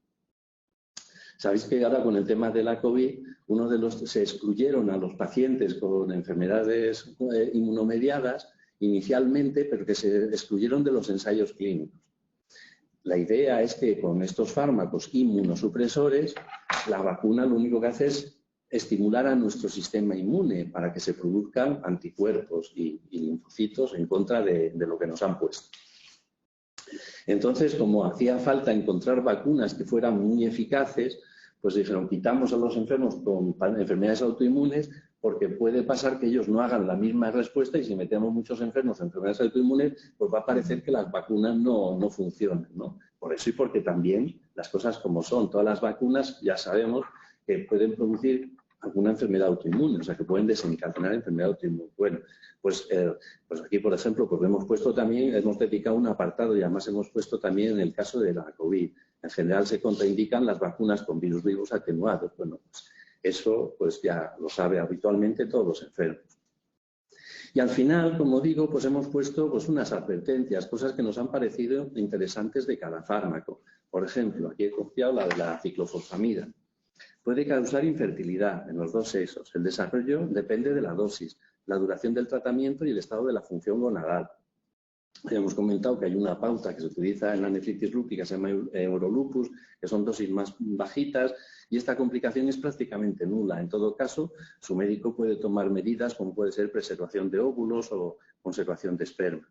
Sabéis que ahora con el tema de la COVID, se excluyeron a los pacientes con enfermedades inmunomediadas inicialmente, pero que se excluyeron de los ensayos clínicos. La idea es que con estos fármacos inmunosupresores, la vacuna lo único que hace es estimular a nuestro sistema inmune para que se produzcan anticuerpos y linfocitos en contra de lo que nos han puesto. Entonces, como hacía falta encontrar vacunas que fueran muy eficaces, pues dijeron, quitamos a los enfermos con enfermedades autoinmunes porque puede pasar que ellos no hagan la misma respuesta y si metemos muchos enfermos en enfermedades autoinmunes, pues va a parecer que las vacunas no funcionan, ¿no? Por eso y porque también las cosas como son, todas las vacunas ya sabemos que pueden producir alguna enfermedad autoinmune, o sea, que pueden desencadenar enfermedad autoinmune. Bueno, pues aquí, por ejemplo, pues hemos dedicado un apartado y además hemos puesto también en el caso de la COVID. En general se contraindican las vacunas con virus vivos atenuados. Bueno, pues eso pues ya lo sabe habitualmente todos los enfermos. Y al final, como digo, pues hemos puesto pues unas advertencias, cosas que nos han parecido interesantes de cada fármaco. Por ejemplo, aquí he copiado la de la ciclofosfamida. Puede causar infertilidad en los dos sexos. El desarrollo depende de la dosis, la duración del tratamiento y el estado de la función gonadal. Hemos comentado que hay una pauta que se utiliza en la nefritis lúpica, se llama Eurolupus, que son dosis más bajitas y esta complicación es prácticamente nula. En todo caso, su médico puede tomar medidas como puede ser preservación de óvulos o conservación de esperma.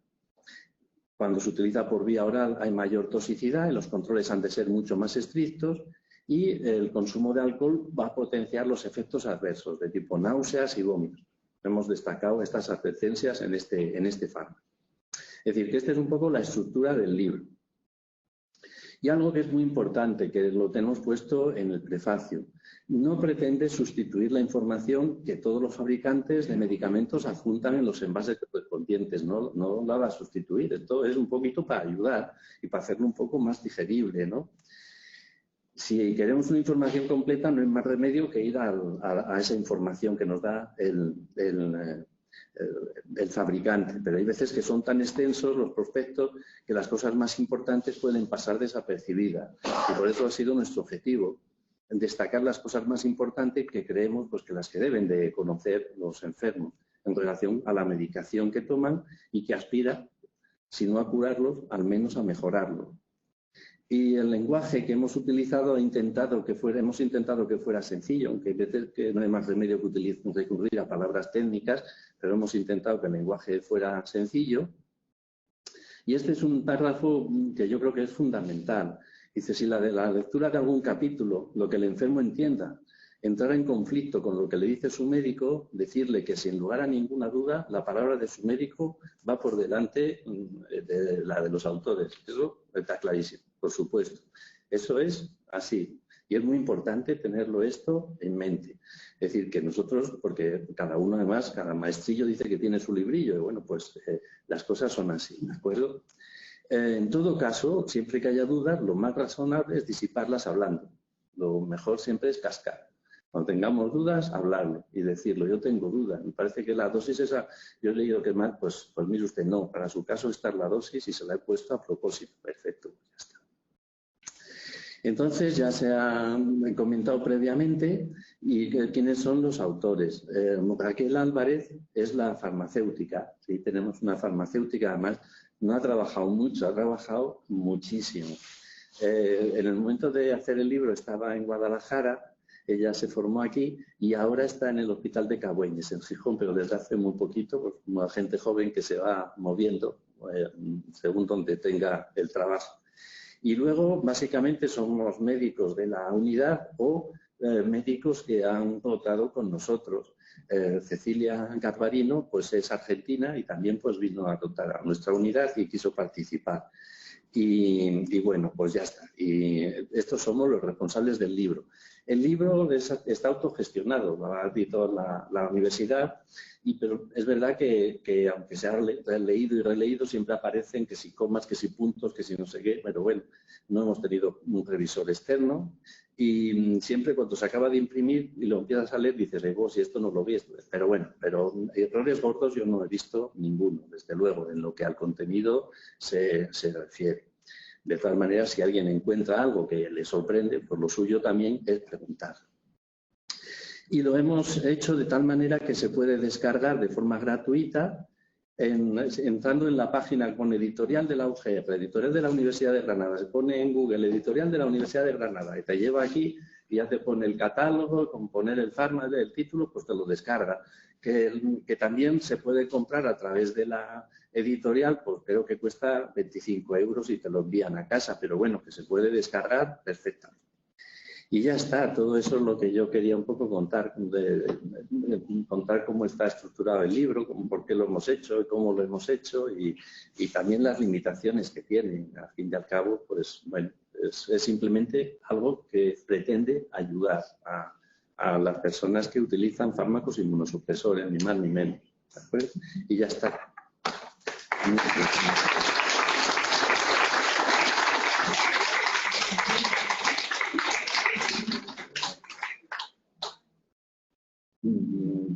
Cuando se utiliza por vía oral hay mayor toxicidad y los controles han de ser mucho más estrictos y el consumo de alcohol va a potenciar los efectos adversos de tipo náuseas y vómitos. Hemos destacado estas advertencias en este fármaco. Es decir, que esta es un poco la estructura del libro. Y algo que es muy importante, que lo tenemos puesto en el prefacio, no pretende sustituir la información que todos los fabricantes de medicamentos adjuntan en los envases correspondientes, no la va a sustituir. Esto es un poquito para ayudar y para hacerlo un poco más digerible, ¿no? Si queremos una información completa, no hay más remedio que ir a esa información que nos da el fabricante, pero hay veces que son tan extensos los prospectos que las cosas más importantes pueden pasar desapercibidas y por eso ha sido nuestro objetivo, destacar las cosas más importantes que creemos pues, que las que deben de conocer los enfermos en relación a la medicación que toman y que aspira, si no a curarlos, al menos a mejorarlos. Y el lenguaje que hemos utilizado hemos intentado que fuera sencillo, aunque hay veces que no hay más remedio que recurrir a palabras técnicas, pero hemos intentado que el lenguaje fuera sencillo. Y este es un párrafo que yo creo que es fundamental. Dice, si la lectura de algún capítulo, lo que el enfermo entienda, entrar en conflicto con lo que le dice su médico, decirle que sin lugar a ninguna duda la palabra de su médico va por delante de la de los autores. Eso está clarísimo, por supuesto. Eso es así. Y es muy importante tenerlo esto en mente. Es decir, que nosotros, porque cada uno además, cada maestrillo dice que tiene su librillo, y bueno, pues las cosas son así, ¿de acuerdo? En todo caso, siempre que haya dudas, lo más razonable es disiparlas hablando. Lo mejor siempre es cascar. Cuando tengamos dudas, hablarlo y decirlo. Yo tengo dudas. Me parece que la dosis esa, yo he leído que mal, pues mire usted, no. Para su caso está la dosis y se la he puesto a propósito. Perfecto, ya está. Entonces, ya se ha comentado previamente y quiénes son los autores. Raquel Álvarez es la farmacéutica. ¿Sí? Tenemos una farmacéutica, además, no ha trabajado mucho, ha trabajado muchísimo. En el momento de hacer el libro estaba en Guadalajara. Ella se formó aquí y ahora está en el Hospital de Cabueñes, en Gijón, pero desde hace muy poquito, pues, como gente joven que se va moviendo según donde tenga el trabajo. Y luego, básicamente, somos médicos de la unidad o médicos que han rotado con nosotros. Cecilia Garbarino, pues es argentina y también pues vino a rotar a nuestra unidad y quiso participar. Y bueno, pues ya está. Y estos somos los responsables del libro. El libro está autogestionado, lo ha editado la universidad, pero es verdad que aunque se ha leído y releído, siempre aparecen que si comas, que si puntos, que si no sé qué, pero bueno, no hemos tenido un revisor externo y siempre cuando se acaba de imprimir y lo empiezas a leer dices, si esto no lo vi, pero bueno, pero errores gordos yo no he visto ninguno, desde luego, en lo que al contenido se refiere. De todas maneras, si alguien encuentra algo que le sorprende, pues lo suyo también es preguntar. Y lo hemos hecho de tal manera que se puede descargar de forma gratuita entrando en la página con editorial de la UGR, editorial de la Universidad de Granada. Se pone en Google editorial de la Universidad de Granada y te lleva aquí y ya te pone el catálogo, con poner el fármaco, el título, pues te lo descarga. Que también se puede comprar a través de la editorial, pues creo que cuesta 25 € y te lo envían a casa, pero bueno, que se puede descargar perfectamente. Y ya está, todo eso es lo que yo quería un poco contar, contar cómo está estructurado el libro, por qué lo hemos hecho y cómo lo hemos hecho y también las limitaciones que tiene. Al fin y al cabo, pues bueno, es simplemente algo que pretende ayudar a las personas que utilizan fármacos inmunosupresores, ni más ni menos. ¿De acuerdo? Y ya está.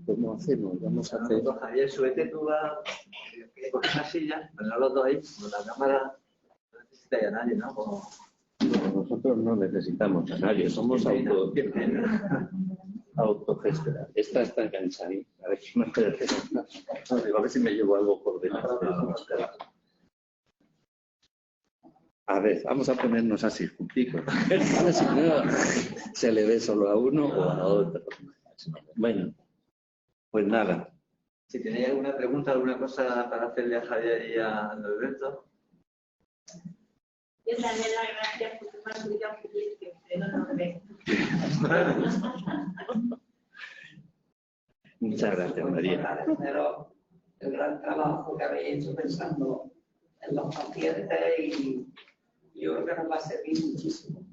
¿Cómo hacemos? Vamos a hacer... Javier, súbete tú con una silla, poner los dos ahí, con la cámara, no necesitáis a nadie, ¿no? Como... Nosotros no necesitamos a nadie, somos autogestionados. Esta está enganchada ahí. A ver si me puede hacer una. A ver si me llevo algo por delante. A ver, vamos a ponernos así, junticos. Si no, se le ve solo a uno o a otro. Bueno, pues nada. Si tenéis alguna pregunta, alguna cosa para hacerle a Javier y a Alberto. Yo también las gracias por tu partida, que usted no nos ve. Muchas gracias, María. Pero el gran trabajo que habéis hecho pensando en los pacientes y yo creo que nos va a servir muchísimo.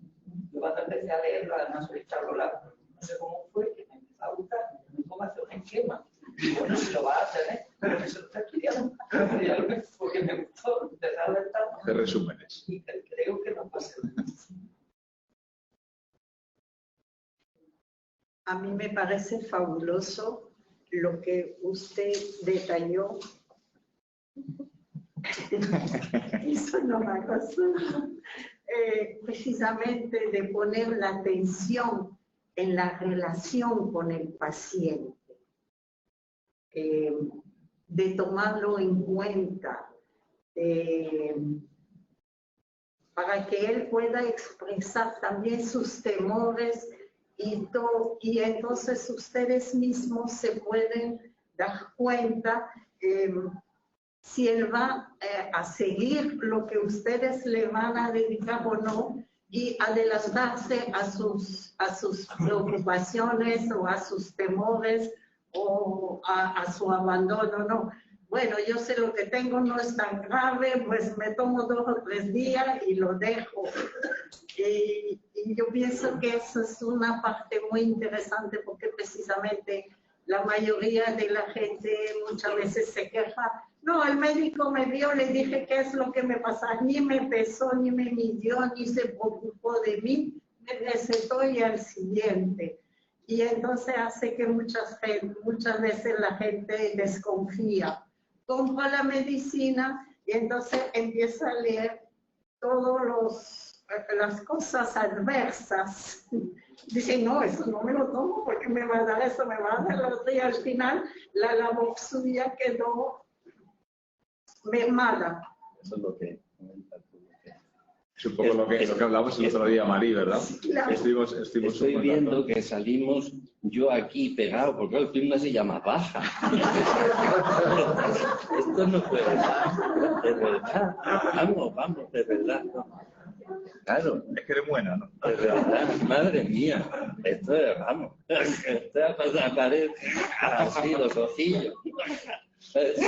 Yo cuando empecé a leerlo, además he visto no sé cómo fue, que me empezó a gustar, cómo hacer un esquema. Y bueno, si lo va a hacer, pero que se lo está estudiando. Porque me gustó empezar a ver tanto. De resúmenes. Y creo que nos va a servir. A mí me parece fabuloso lo que usted detalló. Eso no me pasó. Precisamente de poner la atención en la relación con el paciente, de tomarlo en cuenta, para que él pueda expresar también sus temores y entonces ustedes mismos se pueden dar cuenta si él va a seguir lo que ustedes le van a dedicar o no y adelantarse a sus preocupaciones o a sus temores o a su abandono, no. Bueno, yo sé lo que tengo, no es tan grave, pues me tomo 2 o 3 días y lo dejo. Y yo pienso que eso es una parte muy interesante porque precisamente la mayoría de la gente muchas veces se queja. No, el médico me vio, le dije qué es lo que me pasa, ni me pesó, ni me midió, ni se preocupó de mí, me recetó y al siguiente. Y entonces hace que muchas veces la gente desconfía. Compra la medicina y entonces empieza a leer todas las cosas adversas. Dice, no, eso no me lo tomo porque me va a dar eso, me va a dar lo otro. Y al final la labor suya quedó mala. Eso es lo que comenta tú. Es un poco lo que hablamos el otro día, Mari, ¿verdad? Claro. Estoy viendo que salimos yo aquí pegado, porque el film no se llama baja. Esto no puede ser, de verdad. Vamos, de verdad. Claro. Es que eres buena, ¿no? De verdad, madre mía. Esto es, vamos. Esto aparece así, los ojillos. Es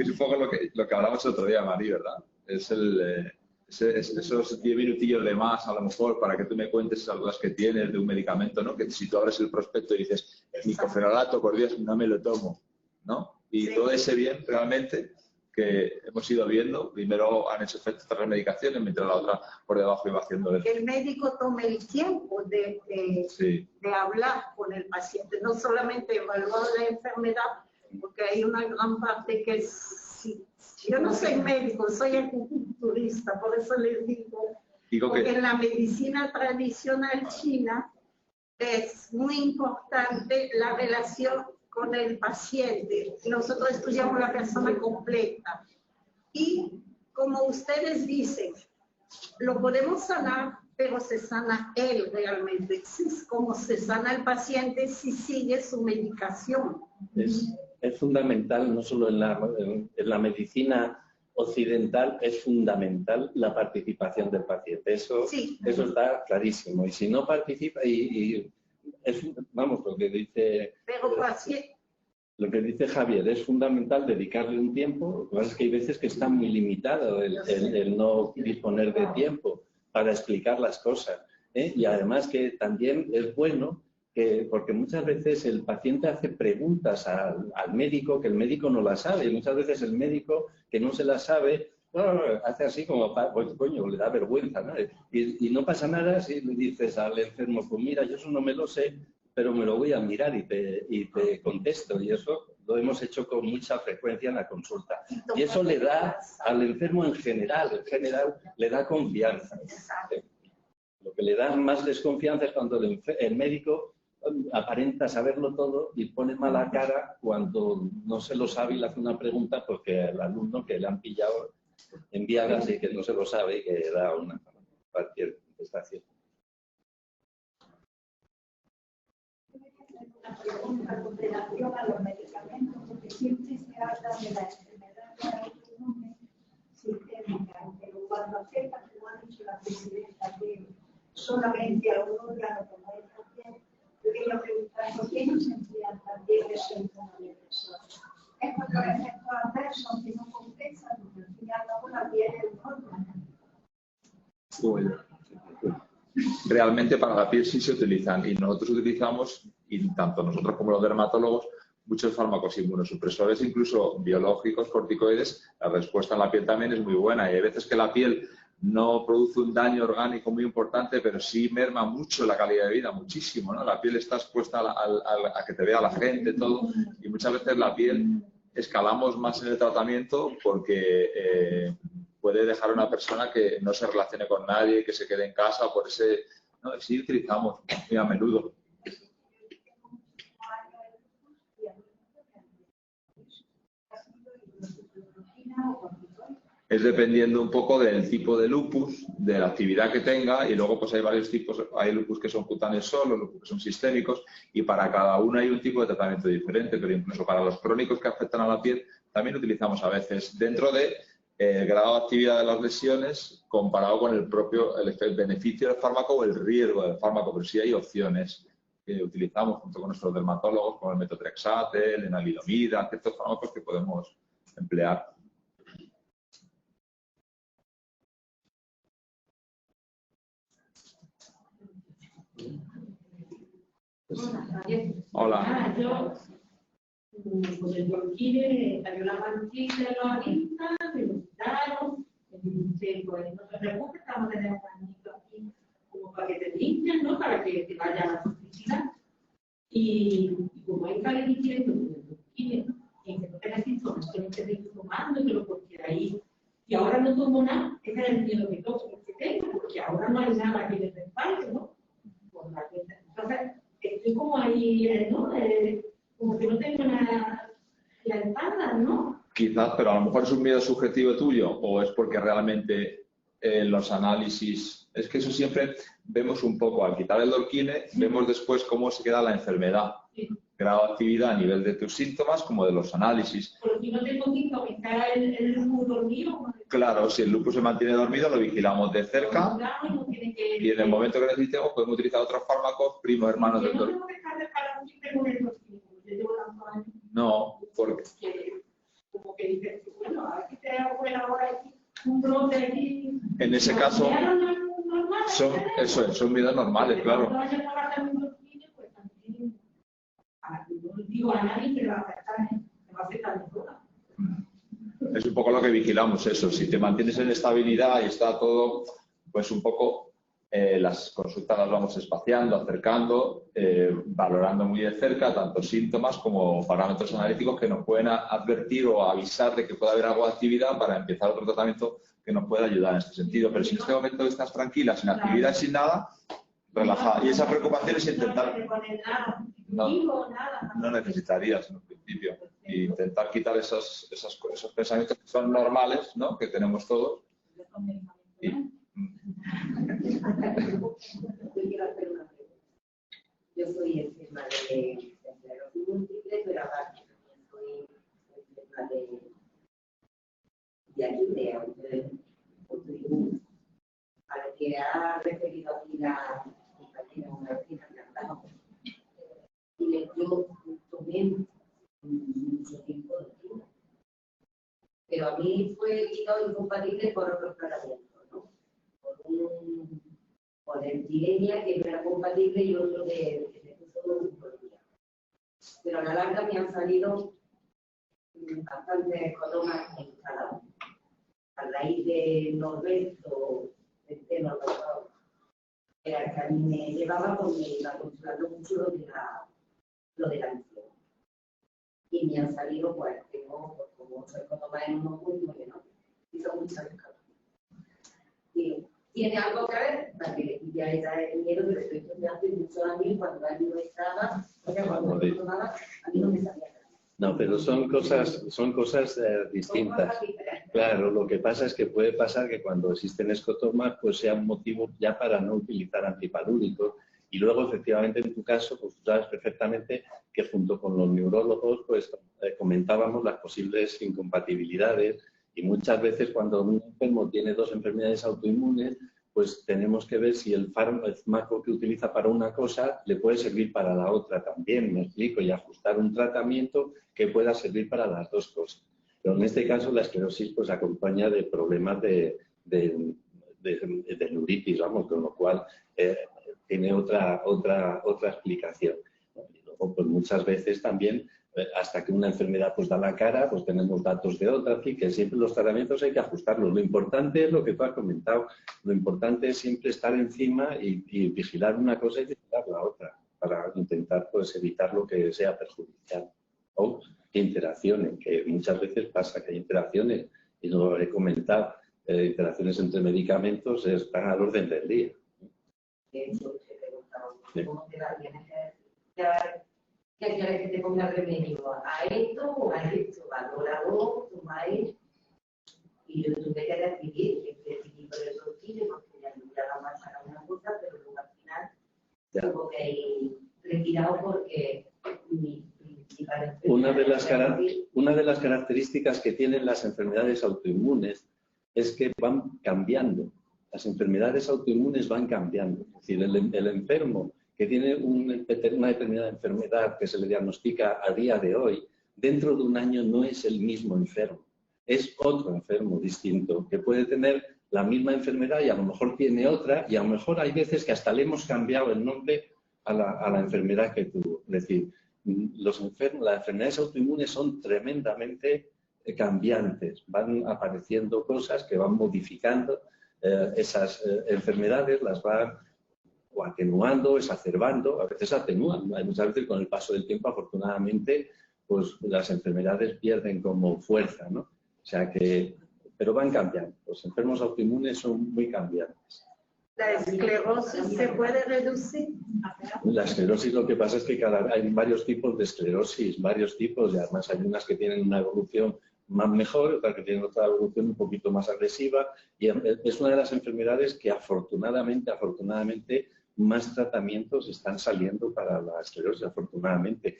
un poco lo que hablamos el otro día, Mari, ¿verdad? Es esos 10 minutillos de más, a lo mejor, para que tú me cuentes esas dudas que tienes de un medicamento, ¿no? Que si tú abres el prospecto y dices, micofenolato, por Dios, no me lo tomo, ¿no? Y todo ese bien, realmente, que hemos ido viendo, primero han hecho efecto otras medicaciones, mientras la otra por debajo iba haciendo eso. Que el médico tome el tiempo de hablar con el paciente, no solamente evaluar la enfermedad, porque hay una gran parte que es... Yo no soy médico, soy acupunturista, por eso les digo porque en la medicina tradicional china es muy importante la relación con el paciente. Nosotros estudiamos la persona completa. Y como ustedes dicen, lo podemos sanar, pero se sana él realmente. Es como se sana el paciente si sigue su medicación. Es fundamental, no solo en la medicina occidental, es fundamental la participación del paciente. Eso está clarísimo. Y si no participa, vamos, lo que dice... Lo que dice Javier, es fundamental dedicarle un tiempo. Lo que pasa es que hay veces que está muy limitado el no disponer de tiempo para explicar las cosas, ¿eh? Y además que también es bueno, porque muchas veces el paciente hace preguntas al médico que el médico no las sabe. Y muchas veces el médico que no se las sabe, hace así como, pues, coño, le da vergüenza, ¿no? Y no pasa nada si le dices al enfermo, pues mira, yo eso no me lo sé, pero me lo voy a mirar y te contesto. Y eso lo hemos hecho con mucha frecuencia en la consulta. Y eso le da al enfermo en general le da confianza. Lo que le da más desconfianza es cuando el médico aparenta saberlo todo y pone mala cara cuando no se lo sabe y le hace una pregunta porque el alumno que le han pillado en Viagas y que no se lo sabe y que da cualquier contestación. Pregunta con relación a los medicamentos, porque siempre se habla de la enfermedad autoinmune sistémica, pero cuando afecta, como ha dicho la presidenta, que solamente a un órgano como el paciente, yo quería preguntar por qué no se emplean también los síntomas de personas. Es porque los efectos adversos que no compensan, porque al fin y al cabo la piel es un órgano. Realmente para la piel sí se utilizan y nosotros utilizamos, y tanto nosotros como los dermatólogos, muchos fármacos inmunosupresores, incluso biológicos, corticoides. La respuesta en la piel también es muy buena y hay veces que la piel no produce un daño orgánico muy importante, pero sí merma mucho la calidad de vida, muchísimo, ¿no? La piel está expuesta a que te vea la gente, todo, y muchas veces la piel escalamos más en el tratamiento porque puede dejar a una persona que no se relacione con nadie, que se quede en casa, por ese... ¿no? Sí utilizamos muy a menudo. Es dependiendo un poco del tipo de lupus, de la actividad que tenga, y luego pues hay varios tipos, hay lupus que son cutáneos solo, lupus que son sistémicos, y para cada uno hay un tipo de tratamiento diferente, pero incluso para los crónicos que afectan a la piel, también utilizamos a veces dentro de el grado de actividad de las lesiones comparado con el beneficio del fármaco o el riesgo del fármaco, pero sí hay opciones que utilizamos junto con nuestros dermatólogos, como el metotrexate, el enalidomida, ciertos fármacos que podemos emplear. Hola. Yo, con el Dorquine, salió la mantilla de la vista, me lo quitaron, pues no te preocupes, vamos a tener un bañito aquí como para que te limpian, ¿no? Para que te vaya a la toxicidad. Y como hay calidad en el Dorquine, en que no tengas síntomas, que no te estés tomando, pero porque ahí, y ahora no tomo nada, ese es el miedo que tengo, porque ahora no hay nada que me respalde, ¿no? Por la cuenta. Entonces, estoy como ahí, ¿no? Como que no tengo la espalda, ¿no? Quizás, pero a lo mejor es un miedo subjetivo tuyo o es porque realmente los análisis... Es que eso siempre vemos un poco, al quitar el Dorquine, vemos después cómo se queda la enfermedad. Sí. Grado de actividad a nivel de tus síntomas como de los análisis. Pero si no tengo síntomas, ¿está el lupus dormido? Claro, si el lupus se mantiene dormido, lo vigilamos de cerca y en el momento que necesitemos podemos utilizar otros fármacos, primos hermanos del Dorquine. No, porque... Como que dices, bueno, a ver si te hago ahora aquí un brote aquí. En ese caso, son videos normales, claro. No digo a nadie que le va a afectar, me va a afectar de todas. Es un poco lo que vigilamos eso. Si te mantienes en estabilidad y está todo, pues un poco las consultas las vamos espaciando, acercando, valorando muy de cerca tanto síntomas como parámetros analíticos que nos pueden advertir o avisar de que puede haber algo de actividad para empezar otro tratamiento que nos pueda ayudar en este sentido. Pero si en este momento estás tranquila, sin actividad, sin nada, relajada. Y esa preocupación es intentar... No necesitarías en un principio. E intentar quitar esos pensamientos que son normales, ¿no? Que tenemos todos. Y... Yo soy enferma de esclerosis múltiple, pero aparte también soy enferma de autoinmune. A lo que ha referido aquí la compañera, una vecina que andaba. Y yo tomé mucho tiempo de vida. Pero a mí fue quitado incompatible por otros tratamientos, ¿no? Por epidemia que no era compatible y otro que se puso un problema. Pero a la larga me han salido bastantes codomas instalados. A raíz de Norberto, del tema pasado, era que a mí me llevaba porque me iba controlando mucho lo de la misión. Y me han salido, pues, tengo como 8 codomas en unos puntos que no. Y son muchas escalas. ¿Tiene algo que ver? Para que le quite a ella el miedo, pero estoy estudiando hace muchos años cuando él no estaba, o sea, cuando no tomaba, a mí no me sabía nada. No, pero son cosas distintas. Claro, lo que pasa es que puede pasar que cuando existen escotomas, pues sea un motivo ya para no utilizar antipalúdicos. Y luego, efectivamente, en tu caso, pues tú sabes perfectamente que junto con los neurólogos, pues comentábamos las posibles incompatibilidades. Y muchas veces cuando un enfermo tiene 2 enfermedades autoinmunes, pues tenemos que ver si el fármaco que utiliza para una cosa le puede servir para la otra también, me explico, y ajustar un tratamiento que pueda servir para las 2 cosas. Pero en este caso la esclerosis pues acompaña de problemas de neuritis, vamos, con lo cual tiene otra explicación. Y luego pues muchas veces también hasta que una enfermedad pues da la cara, pues tenemos datos de otra, así que siempre los tratamientos hay que ajustarlos. Lo importante es lo que tú has comentado, lo importante es siempre estar encima y vigilar una cosa y vigilar la otra, para intentar pues evitar lo que sea perjudicial. O interacciones, que muchas veces pasa que hay interacciones, y lo he comentado, interacciones entre medicamentos están al orden del día. De hecho, te preguntaba, ¿cómo te va? ¿Qué quieres que te ponga remedio? ¿A esto o a esto? ¿Valorado? ¿Toma esto? Y yo tuve que decidir, por el tortillo, porque ya me daba más para una cosa, pero luego al final tuvo que ir retirado porque mi principal enfermedad... Una de las características que tienen las enfermedades autoinmunes es que van cambiando. Las enfermedades autoinmunes van cambiando. Es decir, el enfermo que tiene una determinada enfermedad que se le diagnostica a día de hoy, dentro de un año no es el mismo enfermo, es otro enfermo distinto, que puede tener la misma enfermedad y a lo mejor tiene otra, y a lo mejor hay veces que hasta le hemos cambiado el nombre a la enfermedad que tuvo. Es decir, las enfermedades autoinmunes son tremendamente cambiantes, van apareciendo cosas que van modificando esas enfermedades, las van o atenuando, exacerbando, a veces atenúan. Muchas veces con el paso del tiempo, afortunadamente, pues las enfermedades pierden como fuerza, ¿no? O sea que, pero van cambiando. Los enfermos autoinmunes son muy cambiantes. ¿La esclerosis se puede reducir? La esclerosis, lo que pasa es que hay varios tipos de esclerosis, varios tipos, y además hay unas que tienen una evolución más mejor, otras que tienen otra evolución un poquito más agresiva, y es una de las enfermedades que afortunadamente, más tratamientos están saliendo para la esclerosis, afortunadamente.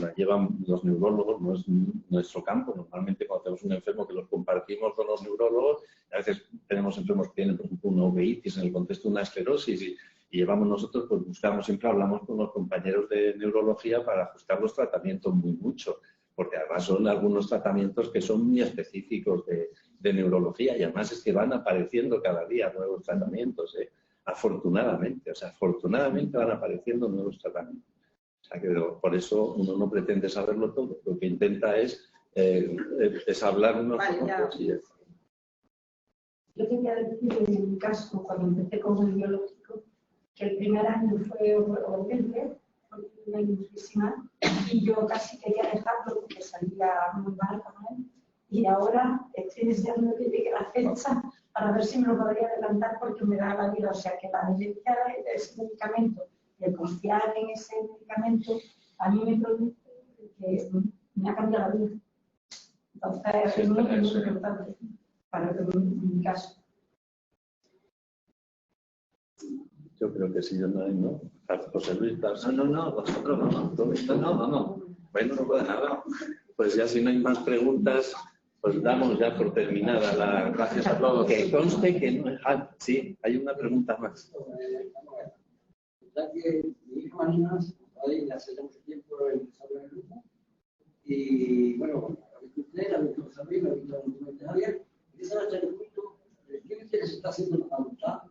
La llevan los neurólogos, no es nuestro campo. Normalmente cuando tenemos un enfermo que los compartimos con los neurólogos, a veces tenemos enfermos que tienen, por ejemplo, una uveitis en el contexto de una esclerosis y llevamos nosotros, pues buscamos, siempre hablamos con los compañeros de neurología para ajustar los tratamientos mucho. porque además son algunos tratamientos que son muy específicos de neurología y además es que van apareciendo cada día nuevos tratamientos, afortunadamente, o sea, afortunadamente van apareciendo nuevos tratamientos. O sea, que por eso uno no pretende saberlo todo, lo que intenta es hablar unos con otros. Yo quería decir en mi caso, cuando empecé con el biológico, que el primer año fue horrible, fue muchísima, y yo casi quería dejarlo porque salía muy mal con él. Y ahora estoy deseando que llegue la fecha para ver si me lo podría adelantar porque me da la vida. O sea que la evidencia de ese medicamento, el confiar en ese medicamento, a mí me produce que me ha cambiado la vida. Entonces es muy importante para mi caso. Yo creo que sí, yo no. José Luis, No, vosotros vamos. Bueno, no puede nada. Pues ya si no hay más preguntas, pues damos ya por terminada la... Gracias a todos. Que conste que no... sí, hay una pregunta más. Ya que mi hija Marina, hace ya mucho tiempo empezó en el grupo, y bueno, ha visto usted, ha visto José Luis, ha visto el Javier, y esa noche el punto, ¿qué me quiere se está haciendo la facultad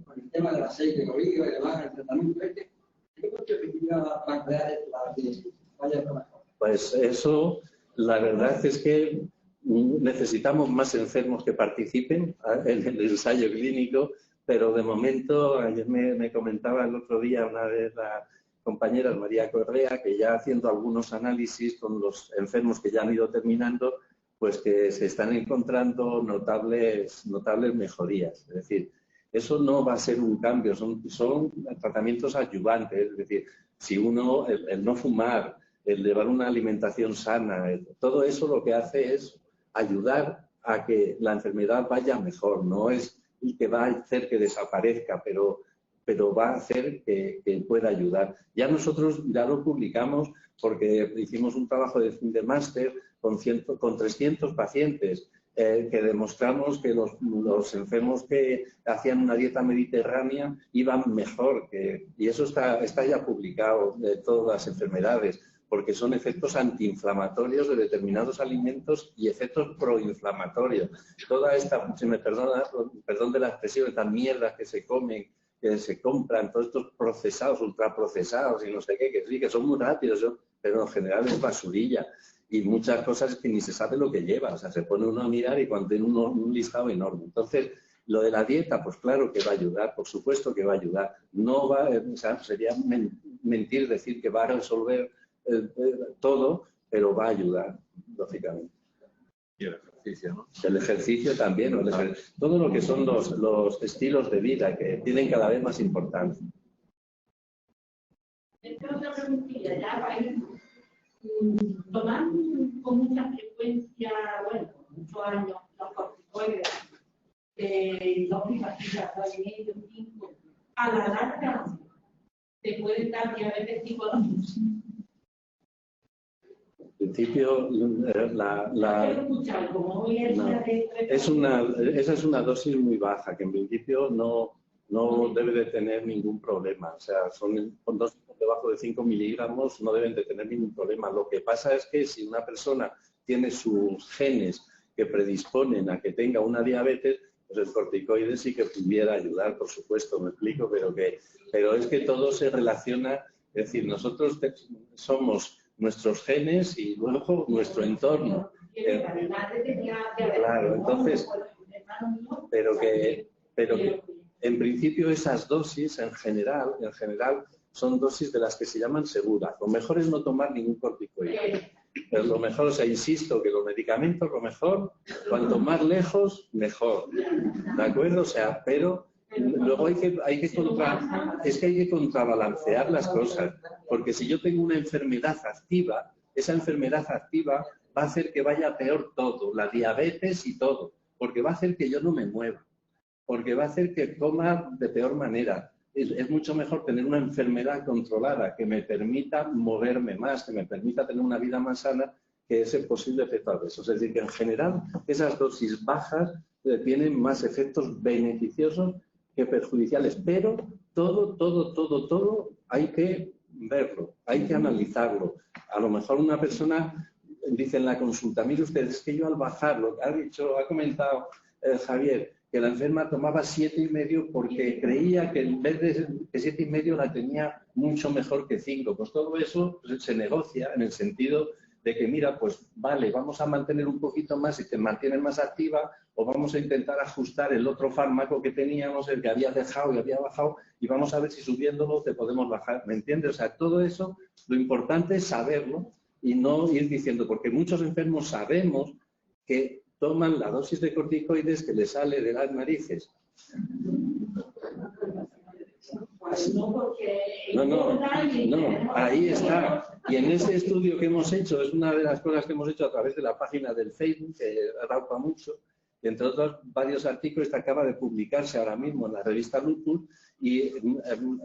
con el tema del aceite de oliva y demás, el tratamiento este? ¿Qué perspectiva va a crear para que vaya a mejor? Pues eso, la verdad es que necesitamos más enfermos que participen en el ensayo clínico, pero de momento, ayer me comentaba el otro día una de las compañeras, María Correa, que ya haciendo algunos análisis con los enfermos que ya han ido terminando, pues que se están encontrando notables mejorías. Es decir, eso no va a ser un cambio, son tratamientos adyuvantes. Es decir, si uno, el no fumar, el llevar una alimentación sana, todo eso lo que hace es ayudar a que la enfermedad vaya mejor. No es que va a hacer que desaparezca, pero va a hacer que pueda ayudar. Ya nosotros ya lo publicamos porque hicimos un trabajo de máster con 300 pacientes que demostramos que los enfermos que hacían una dieta mediterránea iban mejor. Y eso está ya publicado de todas las enfermedades, porque son efectos antiinflamatorios de determinados alimentos y efectos proinflamatorios. Toda esta, si me perdona, perdón de la expresión, estas mierdas que se comen, que se compran, todos estos procesados, ultraprocesados y no sé qué, que sí, que son muy rápidos, pero en general es basurilla. Y muchas cosas que ni se sabe lo que lleva. O sea, se pone uno a mirar y cuando tiene un listado enorme. Entonces, lo de la dieta, pues claro que va a ayudar, por supuesto que va a ayudar. No va, o sea, sería mentir decir que va a resolver todo, pero va a ayudar, lógicamente. Y el ejercicio, ¿no? El ejercicio también, todo lo que son los estilos de vida que tienen cada vez más importancia. Esta otra preguntilla, ya para ir tomando con mucha frecuencia, bueno, por muchos años, los corticoides, dos pastillas, 2,5, 5, a la larga se puede dar diabetes tipo 2. En principio, esa es una dosis muy baja, que en principio no debe de tener ningún problema. O sea, son dosis debajo de 5 miligramos, no deben de tener ningún problema. Lo que pasa es que si una persona tiene sus genes que predisponen a que tenga una diabetes, pues el corticoide sí que pudiera ayudar, por supuesto, me explico, pero es que todo se relaciona, es decir, nosotros somos nuestros genes y luego nuestro entorno. Claro, entonces, pero que en principio esas dosis en general son dosis de las que se llaman seguras. Lo mejor es no tomar ningún corticoide. Pero lo mejor, o sea, insisto, que los medicamentos, lo mejor, cuanto más lejos, mejor. ¿De acuerdo? O sea, pero luego hay que contrabalancear las cosas. Porque si yo tengo una enfermedad activa, esa enfermedad activa va a hacer que vaya peor todo, la diabetes y todo. Porque va a hacer que yo no me mueva. Porque va a hacer que coma de peor manera. Es mucho mejor tener una enfermedad controlada que me permita moverme más, que me permita tener una vida más sana, que ese posible efecto adverso. Es decir, que en general esas dosis bajas tienen más efectos beneficiosos que perjudiciales. Pero todo hay que verlo, hay que analizarlo. A lo mejor una persona dice en la consulta, mire usted, es que yo al bajar, lo que ha comentado Javier, que la enferma tomaba 7,5 porque creía que en vez de 7,5 la tenía mucho mejor que 5. Pues todo eso se negocia en el sentido de que, mira, pues vale, vamos a mantener un poquito más y te mantiene más activa, o vamos a intentar ajustar el otro fármaco que teníamos, el que había dejado y había bajado, y vamos a ver si subiéndolo te podemos bajar. ¿Me entiendes? O sea, todo eso, lo importante es saberlo y no ir diciendo, porque muchos enfermos sabemos que toman la dosis de corticoides que les sale de las narices. No, ahí está. Y en ese estudio que hemos hecho, es una de las cosas que hemos hecho a través de la página del Facebook, que raupa mucho, y entre otros varios artículos que acaba de publicarse ahora mismo en la revista Lupus, y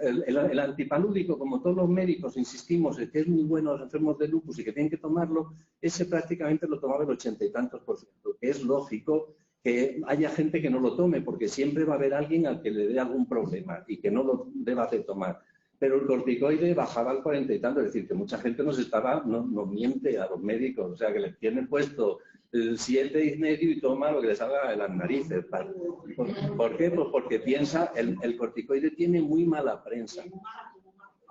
el antipalúdico, como todos los médicos insistimos en que es muy bueno a los enfermos de lupus y que tienen que tomarlo, ese prácticamente lo tomaba el 80 y tantos %, que es lógico que haya gente que no lo tome, porque siempre va a haber alguien al que le dé algún problema y que no lo deba de tomar. Pero el corticoide bajaba al 40 y tanto, es decir, que mucha gente no miente a los médicos, o sea, que le tienen puesto el 7,5 y toma lo que le salga de las narices. ¿Por qué? Pues porque piensa, el corticoide tiene muy mala prensa.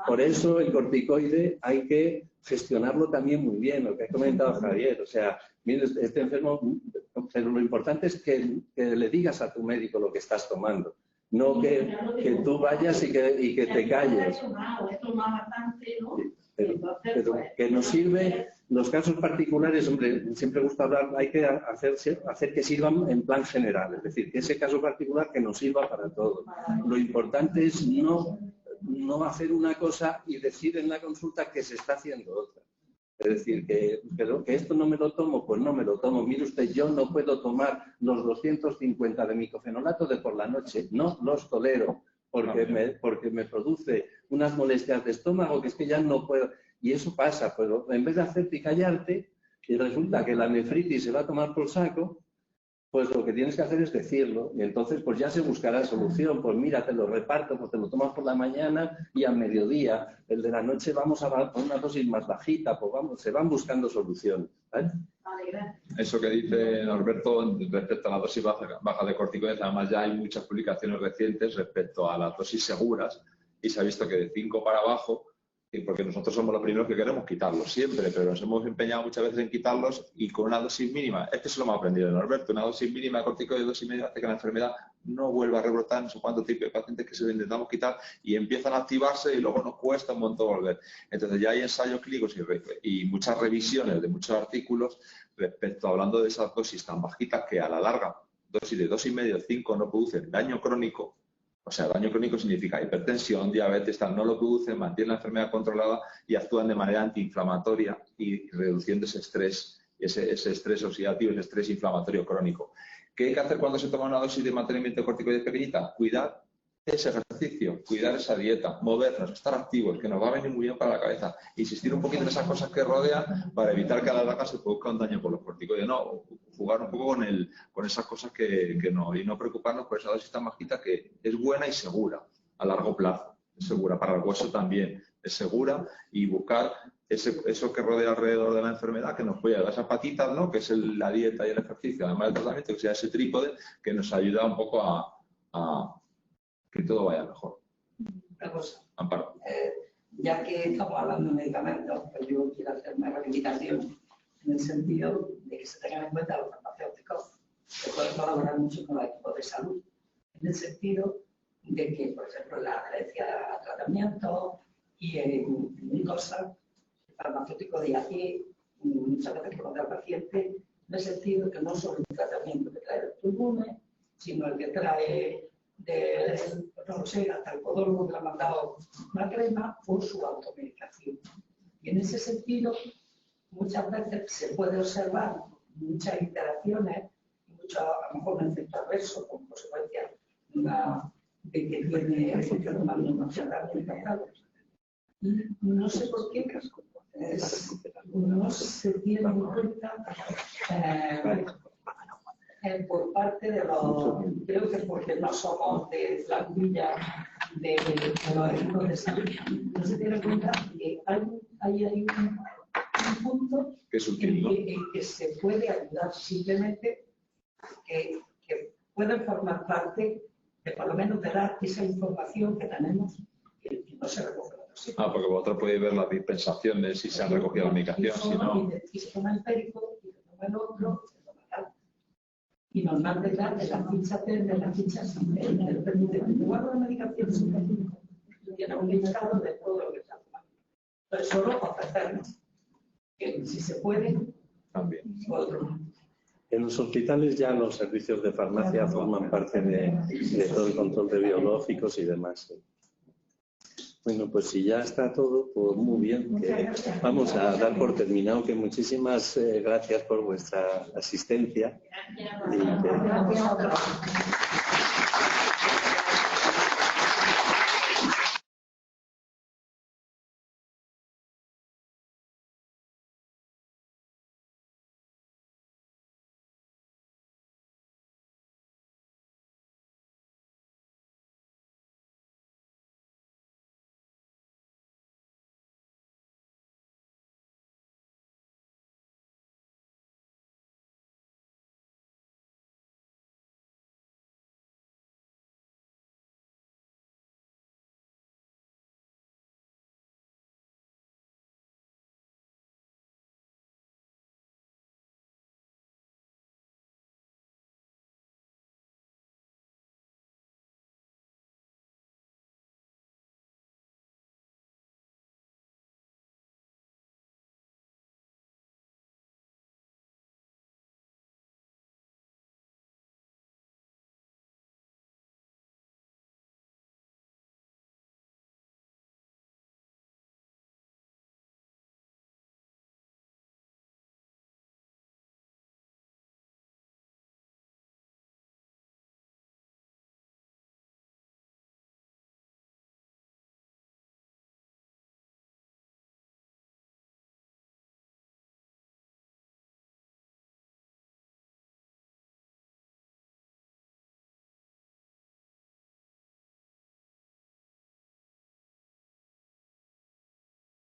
Por eso el corticoide hay que gestionarlo también muy bien, lo que ha comentado Javier. O sea, mire, este enfermo, pero lo importante es que le digas a tu médico lo que estás tomando. No que tú vayas y que te calles. Pero que nos sirve, los casos particulares, hombre, siempre gusta hablar, hay que hacer que sirvan en plan general, es decir, que ese caso particular que nos sirva para todo. Lo importante es no hacer una cosa y decir en la consulta que se está haciendo otra. Es decir, que esto no me lo tomo, pues no me lo tomo. Mire usted, yo no puedo tomar los 250 de micofenolato de por la noche. No los tolero porque me produce unas molestias de estómago que es que ya no puedo. Y eso pasa, pero en vez de hacerte y callarte, y resulta que la nefritis se va a tomar por saco, pues lo que tienes que hacer es decirlo. Y entonces pues ya se buscará solución. Pues mira, te lo reparto, pues te lo tomas por la mañana y a mediodía. El de la noche vamos a poner una dosis más bajita, pues vamos, se van buscando soluciones. ¿Vale? Eso que dice Norberto respecto a la dosis baja de corticoides, además ya hay muchas publicaciones recientes respecto a las dosis seguras y se ha visto que de 5 para abajo, porque nosotros somos los primeros que queremos quitarlos siempre, pero nos hemos empeñado muchas veces en quitarlos y con una dosis mínima. Es que eso lo hemos aprendido de Norberto, una dosis mínima de corticoides de 2,5 hace que la enfermedad no vuelva a rebrotar. No sé cuántos tipos de pacientes que se lo intentamos quitar y empiezan a activarse y luego nos cuesta un montón volver. Entonces ya hay ensayos clínicos y muchas revisiones de muchos artículos respecto hablando de esas dosis tan bajitas que a la larga, dosis de 2,5 5 no producen daño crónico. O sea, daño crónico significa hipertensión, diabetes, tal, no lo producen, mantienen la enfermedad controlada y actúan de manera antiinflamatoria y reduciendo ese estrés, ese estrés oxidativo, ese estrés inflamatorio crónico. ¿Qué hay que hacer cuando se toma una dosis de mantenimiento de corticoides pequeñita? Cuidar ese ejercicio, cuidar esa dieta, movernos, estar activos, que nos va a venir muy bien para la cabeza. Insistir un poquito en esas cosas que rodean para evitar que a la larga se produzca un daño por los corticoides. No, jugar un poco con esas cosas que no, y no preocuparnos por esa dosis tan bajita que es buena y segura a largo plazo. Es segura para el hueso también, es segura, y buscar eso que rodea alrededor de la enfermedad, que nos puede dar esas patitas, ¿no? Que es la dieta y el ejercicio, además del tratamiento, que sea ese trípode que nos ayuda un poco a que todo vaya mejor. Una cosa. Amparo. Ya que estamos hablando de medicamentos, pues yo quiero hacer una reivindicación en el sentido de que se tengan en cuenta los farmacéuticos que pueden colaborar mucho con los equipos de salud, en el sentido de que, por ejemplo, en la adherencia a tratamiento y en cosas, el farmacéutico de aquí muchas veces conoce al paciente en el sentido que no solo el tratamiento que trae el pulmón, sino el que trae no sé, hasta el podólogo que le ha mandado una crema o su automedicación. Y en ese sentido, muchas veces se puede observar muchas interacciones y mucho, a lo mejor un efecto adverso como consecuencia de que tiene efectos de malnutrición también. Y no sé por qué no se tiene en cuenta por parte de los, creo que porque no somos de plantilla de los equipos de salud, no se tiene en cuenta que hay un punto que es útil, ¿no? En que se puede ayudar, simplemente que pueden formar parte de por lo menos de dar esa información que tenemos que no se recoge en otros sitios. Porque vosotros podéis ver las dispensaciones, si se han recogido la medicación, si no. Y se toma el perico, y se toma el otro, se toma tal. Y normalmente de las fichas de las fichas del permite. En lugar de la medicación, tiene un listado de todo lo que se ha tomado. Entonces, solo ofrecernos que si se puede, también. otro. En los hospitales ya los servicios de farmacia forman parte de todo el control de biológicos y demás. Bueno, pues si ya está todo, pues muy bien. Vamos a dar por terminado que muchísimas gracias por vuestra asistencia. Y que...